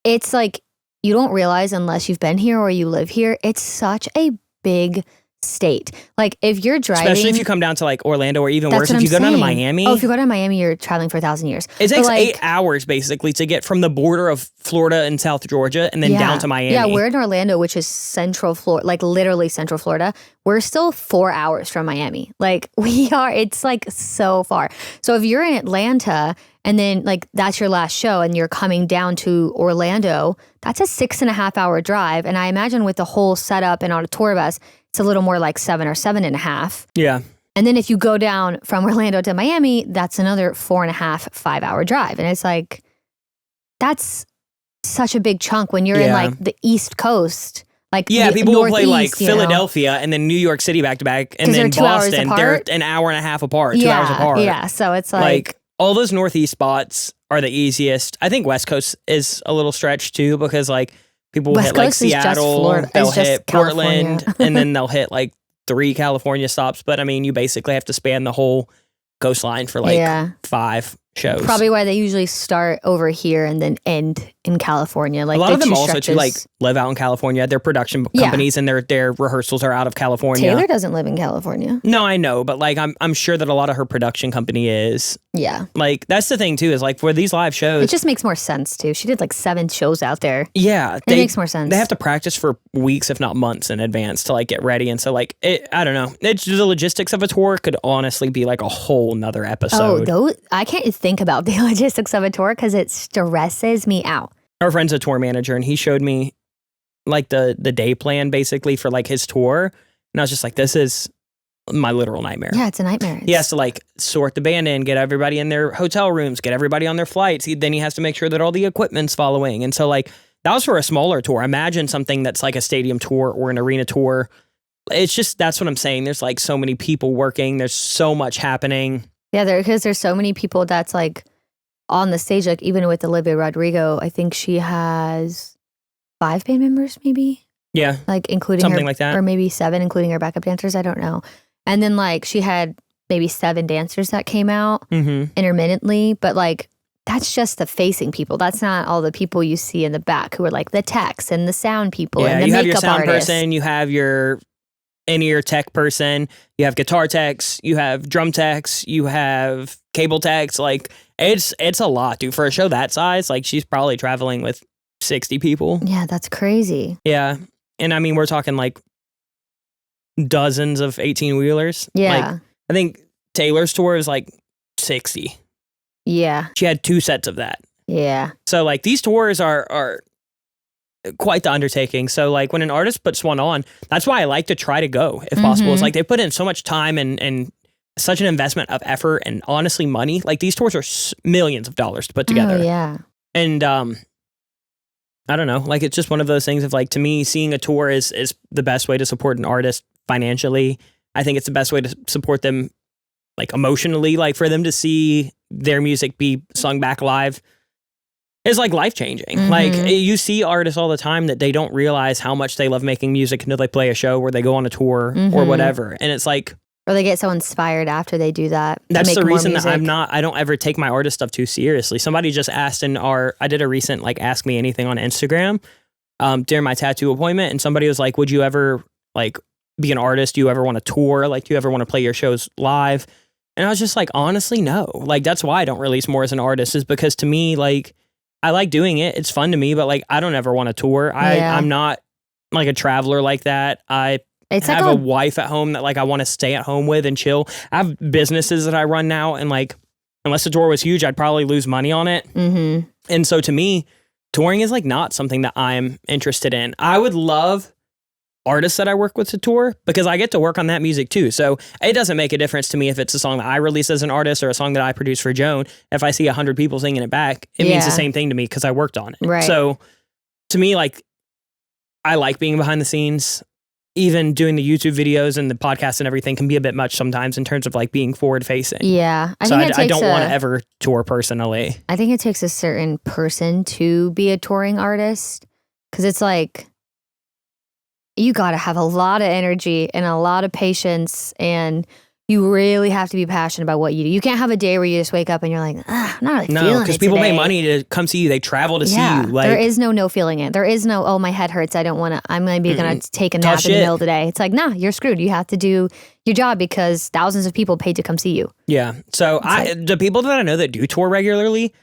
it's like, you don't realize unless you've been here or you live here, it's such a big state. Like if you're driving, especially if you come down to like Orlando, or even worse, if you go down to Miami. Oh, if you go to Miami, you're traveling for 1,000 years. It takes like 8 hours basically to get from the border of Florida and South Georgia and then down to Miami. Yeah, we're in Orlando, which is central Florida, like literally central Florida. We're still 4 hours from Miami. Like it's like so far. So if you're in Atlanta and then like that's your last show and you're coming down to Orlando, that's a 6.5 hour drive. And I imagine with the whole setup and on a tour bus, it's a little more like 7 or 7.5. Yeah. And then if you go down from Orlando to Miami, that's another 4.5, 5 hour drive. And it's like, that's such a big chunk when you're in like the East Coast. Like people will play like Philadelphia and then New York City back to back, and then Boston. They're an hour and a half apart, 2 hours apart. Yeah. So it's like all those Northeast spots are the easiest. I think West Coast is a little stretch too, because like people will hit like Seattle, they'll hit Portland, and then they'll hit like 3 California stops. But I mean, you basically have to span the whole coastline for like 5 shows. Probably why they usually start over here and then end in California. Like a lot of them also too, like live out in California. Their production companies and their rehearsals are out of California. Taylor doesn't live in California. No, I know, but like I'm sure that a lot of her production company is. Yeah. Like that's the thing too, is like for these live shows, it just makes more sense too. She did like 7 shows out there. Yeah. It makes more sense. They have to practice for weeks, if not months in advance to like get ready. And so like I don't know. It's the logistics of a tour could honestly be like a whole nother episode. Oh, I can't think about the logistics of a tour because it stresses me out. Our friend's a tour manager, and he showed me like the day plan basically for like his tour. And I was just like, this is my literal nightmare. Yeah, it's a nightmare. He has to like sort the band in, get everybody in their hotel rooms, get everybody on their flights. Then he has to make sure that all the equipment's following. And so like that was for a smaller tour. Imagine something that's like a stadium tour or an arena tour. It's just, that's what I'm saying. There's like so many people working. There's so much happening. Yeah, because there's so many people that's like on the stage, like even with Olivia Rodrigo, I think she has 5 band members maybe. Yeah. Like including something her, like that. Or maybe 7, including her backup dancers. I don't know. And then like she had maybe 7 dancers that came out intermittently, but like that's just the facing people. That's not all the people you see in the back who are like the techs and the sound people and the makeup artists. You have your sound person, you have your in-ear tech person, you have guitar techs, you have drum techs, you have cable techs. Like it's a lot, dude. For a show that size, like she's probably traveling with 60 people. Yeah, that's crazy. Yeah. And I mean, we're talking like dozens of 18-wheelers. Yeah. Like, I think Taylor's tour is like 60. Yeah. She had 2 sets of that. Yeah. So like these tours are quite the undertaking. So like when an artist puts one on, that's why I like to try to go if possible. It's like they put in so much time and such an investment of effort and honestly money. Like these tours are millions of dollars to put together. Oh, yeah. And I don't know, like it's just one of those things of like, to me, seeing a tour is the best way to support an artist financially. I think it's the best way to support them like emotionally, like for them to see their music be sung back live is like life-changing. Like you see artists all the time that they don't realize how much they love making music until they play a show where they go on a tour or whatever. And it's like, or they get so inspired after they do that. That's the reason that I don't ever take my artist stuff too seriously. Somebody just asked I did a recent like Ask Me Anything on Instagram during my tattoo appointment. And somebody was like, would you ever like be an artist? Do you ever want to tour? Like, do you ever want to play your shows live? And I was just like, honestly, no. Like, that's why I don't release more as an artist, is because to me, like, I like doing it. It's fun to me, but like, I don't ever want to tour. I'm not like a traveler like that. I have a wife at home that like I want to stay at home with and chill. I have businesses that I run now, and like, unless the tour was huge, I'd probably lose money on it. And so to me, touring is like not something that I'm interested in. I would love artists that I work with to tour because I get to work on that music too. So it doesn't make a difference to me if it's a song that I release as an artist or a song that I produce for Joan. If I see 100 people singing it back, it means the same thing to me because I worked on it. Right. So to me, like, I like being behind the scenes. Even doing the YouTube videos and the podcast and everything can be a bit much sometimes in terms of like being forward facing. Yeah. I don't want to ever tour personally. I think it takes a certain person to be a touring artist, because it's like, you got to have a lot of energy and a lot of patience, and you really have to be passionate about what you do. You can't have a day where you just wake up and you're like, I'm not really feeling it. No, because people pay money to come see you. They travel to see you. Like, there is no feeling it. There is no, oh, my head hurts. I'm going to take a nap in the middle of the day. It's like, nah, you're screwed. You have to do your job because thousands of people paid to come see you. Yeah. So the people that I know that do tour regularly,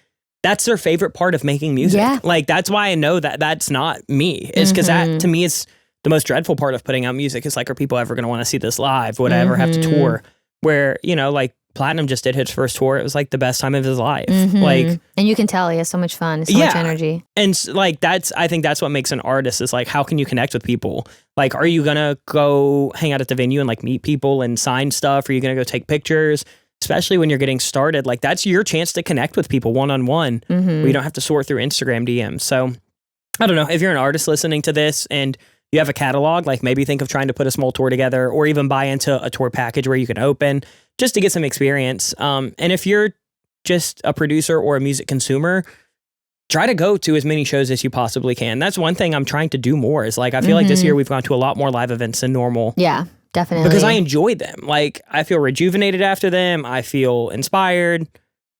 that's their favorite part of making music. Yeah. Like, that's why I know that that's not me. It's because that, to me, is the most dreadful part of putting out music. Is like, are people ever going to want to see this live? Would I ever have to tour? Where, you know, like Platinum just did his first tour. It was like the best time of his life. Like, and you can tell he has so much fun, so much energy. And like, I think that's what makes an artist, is like, how can you connect with people? Like, are you going to go hang out at the venue and like meet people and sign stuff? Are you going to go take pictures? Especially when you're getting started, like that's your chance to connect with people one-on-one. Where you don't have to sort through Instagram DMs. So I don't know, if you're an artist listening to this and you have a catalog, like maybe think of trying to put a small tour together, or even buy into a tour package where you can open just to get some experience. And if you're just a producer or a music consumer, try to go to as many shows as you possibly can. That's one thing I'm trying to do more, is like, I feel like this year we've gone to a lot more live events than normal. Yeah, definitely. Because I enjoy them. Like, I feel rejuvenated after them. I feel inspired.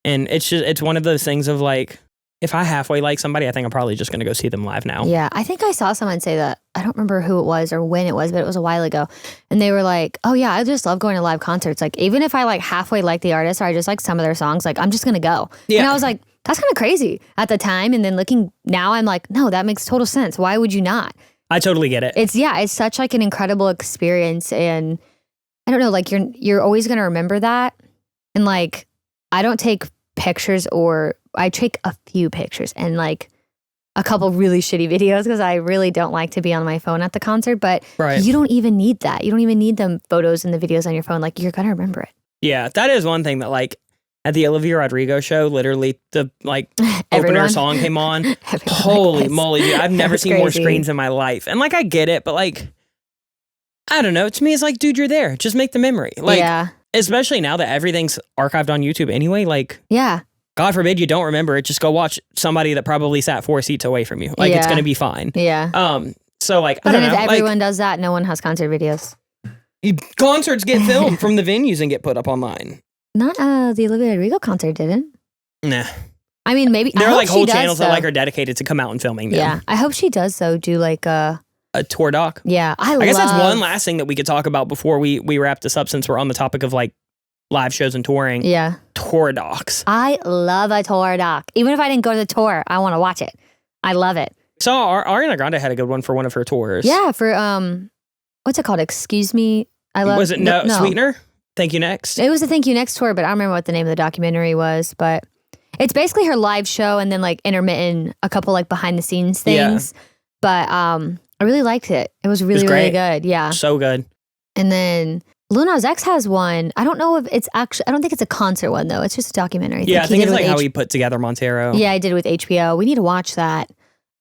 And it's one of those things of like, if I halfway like somebody, I think I'm probably just going to go see them live now. Yeah, I think I saw someone say that. I don't remember who it was or when it was, but it was a while ago. And they were like, oh yeah, I just love going to live concerts. Like, even if I like halfway like the artist or I just like some of their songs, like I'm just going to go. Yeah. And I was like, that's kind of crazy at the time. And then looking now, I'm like, no, that makes total sense. Why would you not? I totally get it. It's such like an incredible experience. And I don't know, like you're always going to remember that. And like, I don't take pictures, or I take a few pictures and like a couple really shitty videos because I really don't like to be on my phone at the concert. But you don't even need that. You don't even need the photos and the videos on your phone. Like, you're going to remember it. Yeah, that is one thing that like at the Olivia Rodrigo show, literally the like opener song came on. Holy moly, dude, I've never seen more screens in my life. And like, I get it, but like, I don't know. To me, it's like, dude, you're there. Just make the memory. Like, especially now that everything's archived on YouTube anyway, like, God forbid you don't remember it, just go watch somebody that probably sat 4 seats away from you. Like, it's going to be fine. Yeah. So like, but I don't know. If everyone does that, no one has concert videos. Concerts get filmed from the venues and get put up online. Not the Olivia Rodrigo concert didn't. Nah. I mean, maybe there are like whole channels that like are dedicated to come out and filming them. Yeah, I hope she does though. Do like a tour doc. Yeah, I guess that's one last thing that we could talk about before we wrap this up, since we're on the topic of like live shows and touring. Yeah, tour docs. I love a tour doc. Even if I didn't go to the tour, I want to watch it. I love it. So Ariana Grande had a good one for one of her tours. Yeah, for what's it called? Excuse me. I love. Was it no Sweetener? Thank You Next. It was the Thank You Next tour, but I don't remember what the name of the documentary was. But it's basically her live show and then like intermittent, a couple like behind the scenes things. Yeah. But I really liked it. It was really, really good. Yeah. So good. And then Lil Nas X has one. I don't know if it's actually, I don't think it's a concert one though. It's just a documentary. Yeah, I think it's like how he put together Montero. Yeah, I did it with HBO. We need to watch that.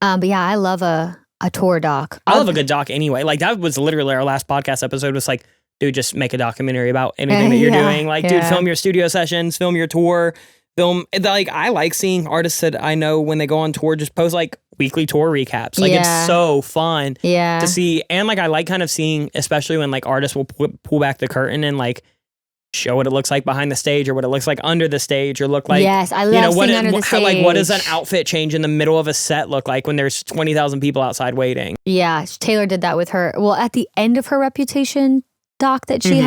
But yeah, I love a tour doc. I love a good doc anyway. Like that was literally our last podcast episode was like, dude, just make a documentary about anything that you're doing. Like, dude, film your studio sessions, film your tour, film. Like, I like seeing artists that I know when they go on tour just post like weekly tour recaps. Like, it's so fun to see. And like, I like kind of seeing, especially when like artists will pull back the curtain and like show what it looks like behind the stage or what it looks like under the stage or look like, yes, I love seeing under the stage. Like, what does an outfit change in the middle of a set look like when there's 20,000 people outside waiting? Yeah, Taylor did that with her. Well, at the end of her Reputation doc that she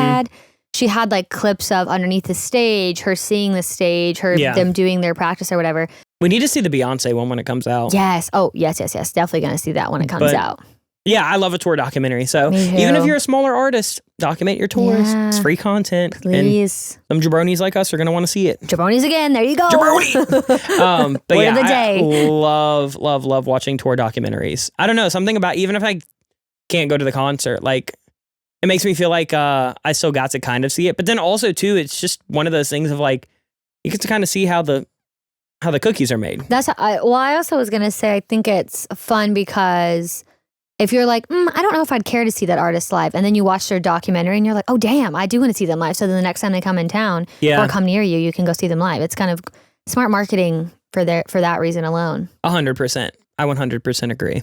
had like clips of underneath the stage, her seeing the stage, them doing their practice or whatever. We need to see the Beyonce one when it comes out. Yes. Oh, yes. Definitely going to see that when it comes out. Yeah, I love a tour documentary. So even if you're a smaller artist, document your tours. Yeah. It's free content. Please. And some jabronis like us are going to want to see it. Jabronis again. There you go. Jabroni! But yeah, I love watching tour documentaries. I don't know, something about, even if I can't go to the concert, like, it makes me feel like I still got to kind of see it. But then also, too, it's just one of those things of like, you get to kind of see how the cookies are made. I also was going to say, I think it's fun because if you're like, I don't know if I'd care to see that artist live, and then you watch their documentary and you're like, oh, damn, I do want to see them live. So then the next time they come in town or come near you, you can go see them live. It's kind of smart marketing for that reason alone. 100%. I 100% agree.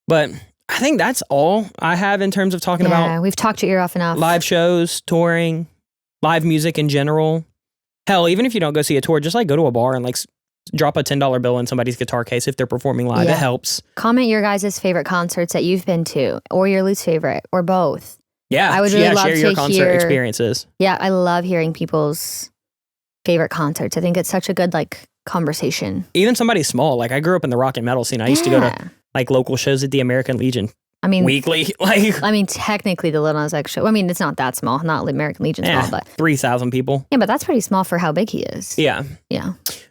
But I think that's all I have in terms of talking about. Yeah, we've talked your ear off enough. Live shows, touring, live music in general. Hell, even if you don't go see a tour, just like go to a bar and like drop a $10 bill in somebody's guitar case if they're performing live. It helps. Comment your guys' favorite concerts that you've been to, or your least favorite, or both. Yeah, I would really love share your concert experiences. Yeah, I love hearing people's favorite concerts. I think it's such a good like conversation. Even somebody small. Like, I grew up in the rock and metal scene. I used to go to like local shows at the American Legion. I mean, weekly. Technically the Lil Nas X show. I mean, it's not that small. Not American Legion small, but 3,000 people. Yeah, but that's pretty small for how big he is. Yeah.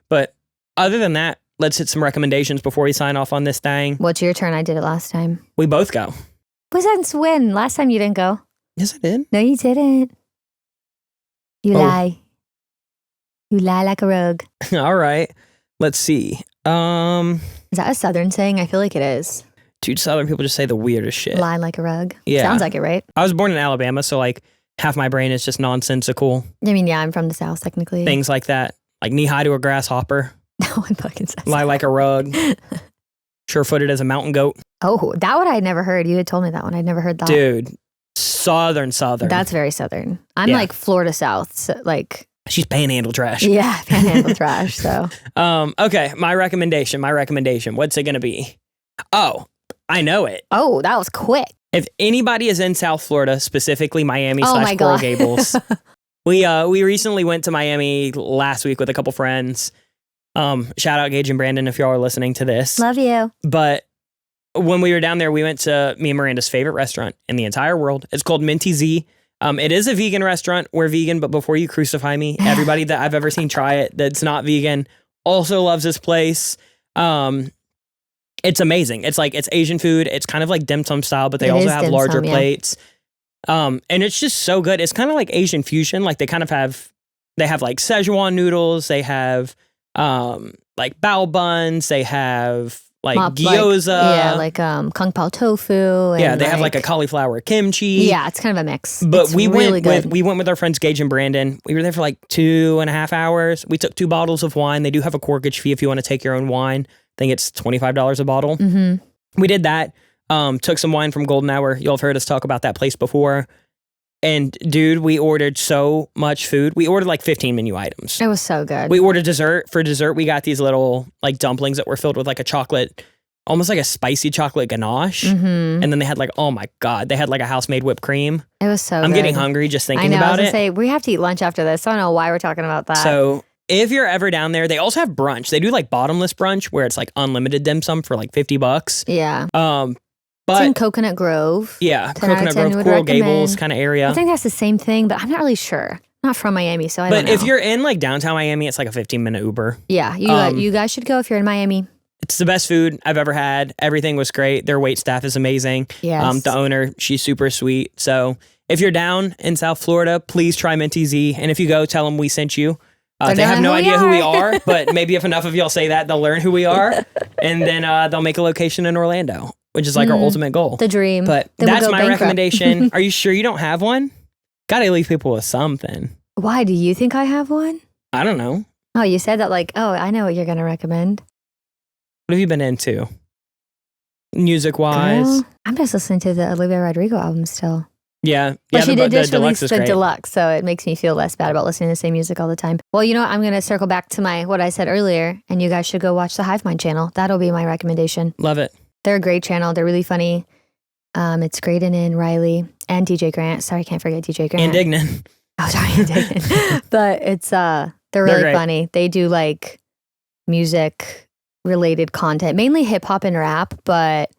But other than that, let's hit some recommendations before we sign off on this thing. What's your turn? I did it last time. We both go. Since when? Last time you didn't go. Yes, I did. No, you didn't. You lie. You lie like a rogue. All right. Let's see. Is that a Southern saying? I feel like it is. Dude, Southern people just say the weirdest shit. Lie like a rug. Yeah. Sounds like it, right? I was born in Alabama, so like half my brain is just nonsensical. I mean, yeah, I'm from the South, technically. Things like that. Like knee high to a grasshopper. No one fucking says Lie like a rug. Sure-footed as a mountain goat. Oh, that one I'd never heard. You had told me that one. I'd never heard that. Dude, Southern. That's very Southern. I'm like Florida South, so like. She's panhandle trash. Yeah, panhandle trash, so. Okay, my recommendation. What's it going to be? Oh, I know it. Oh, that was quick. If anybody is in South Florida, specifically Miami / Coral Gables, we recently went to Miami last week with a couple friends. Shout out Gage and Brandon if y'all are listening to this. Love you. But when we were down there, we went to me and Miranda's favorite restaurant in the entire world. It's called Minty Z. It is a vegan restaurant. We're vegan, but before you crucify me, everybody that I've ever seen try it that's not vegan also loves this place. It's amazing. It's Asian food. It's kind of like dim sum style, but they also have larger plates. And it's just so good. It's kind of like Asian fusion. Like they have like Szechuan noodles. They have like bao buns. They have like gyoza. kung pao tofu. And they have like a cauliflower kimchi. Yeah, it's kind of a mix. But it's we went with our friends Gage and Brandon. We were there for like 2.5 hours. We took 2 bottles of wine. They do have a corkage fee if you want to take your own wine. I think it's $25 a bottle. Mm-hmm. We did that. Took some wine from Golden Hour. Y'all have heard us talk about that place before. And dude, we ordered so much food. We ordered like 15 menu items. It was so good. We ordered dessert. For dessert, we got these little like dumplings that were filled with like a chocolate, almost like a spicy chocolate ganache. Mm-hmm. And then they had like, oh my God, they had like a house-made whipped cream. It was so I'm good. getting hungry just thinking about it. I was going to say, we have to eat lunch after this. I don't know why we're talking about that. So if you're ever down there, they also have brunch. They do like bottomless brunch where it's like unlimited dim sum for like $50. Yeah. But it's in Coconut Grove. Yeah, Coconut Grove, Coral Gables kind of area. I think that's the same thing, but I'm not really sure. Not from Miami, so I don't know. But if you're in like downtown Miami, it's like a 15-minute Uber. Yeah, you guys should go if you're in Miami. It's the best food I've ever had. Everything was great. Their wait staff is amazing. Yes. The owner, she's super sweet. So if you're down in South Florida, please try Minty Z. And if you go, tell them we sent you. They have no idea who we are, but maybe if enough of y'all say that, they'll learn who we are. And then they'll make a location in Orlando, which is like our ultimate goal. The dream. But then that's my recommendation. Are you sure you don't have one? Gotta leave people with something. Why? Do you think I have one? I don't know. Oh, you said that like, oh, I know what you're going to recommend. What have you been into? Music-wise? Girl, I'm just listening to the Olivia Rodrigo album still. Yeah. But she did just release is the great. deluxe, so it makes me feel less bad about listening to the same music all the time. Well, you know what? I'm going to circle back to what I said earlier, and you guys should go watch the Hive Mind channel. That'll be my recommendation. Love it. They're a great channel. They're really funny. It's Graydon and Riley and DJ Grant. Sorry, I can't forget DJ Grant. Indignant. Oh, sorry, Indignant. But it's they're really funny. They do like music related content, mainly hip hop and rap, but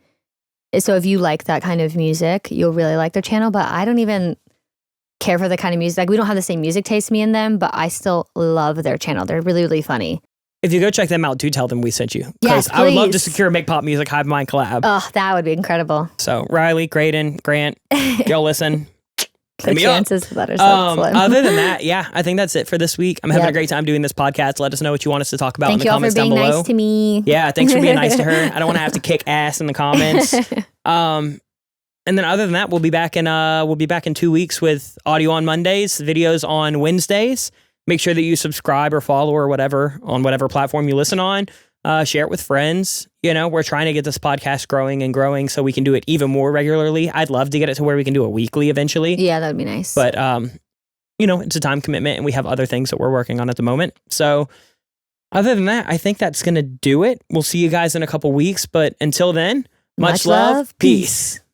so if you like that kind of music, you'll really like their channel. But I don't even care for the kind of music. Like, we don't have the same music taste, me and them, but I still love their channel. They're really, really funny. If you go check them out, do tell them we sent you. Yes, I would love to secure a Make Pop Music Hive Mind collab. Oh, that would be incredible. So Riley, Graydon, Grant, go listen. The chances of that are so slim. Other than that, yeah, I think that's it for this week. I'm having a great time doing this podcast. Let us know what you want us to talk about in the comments down below. Thank you all for being nice to me. Yeah, thanks for being nice to her. I don't want to have to kick ass in the comments. And then other than that, we'll be back in 2 weeks with audio on Mondays, videos on Wednesdays. Make sure that you subscribe or follow or whatever on whatever platform you listen on. Share it with friends. You know, we're trying to get this podcast growing and growing so we can do it even more regularly. I'd love to get it to where we can do it weekly eventually. Yeah, that'd be nice. But, you know, it's a time commitment and we have other things that we're working on at the moment. So other than that, I think that's going to do it. We'll see you guys in a couple weeks. But until then, much love. Peace.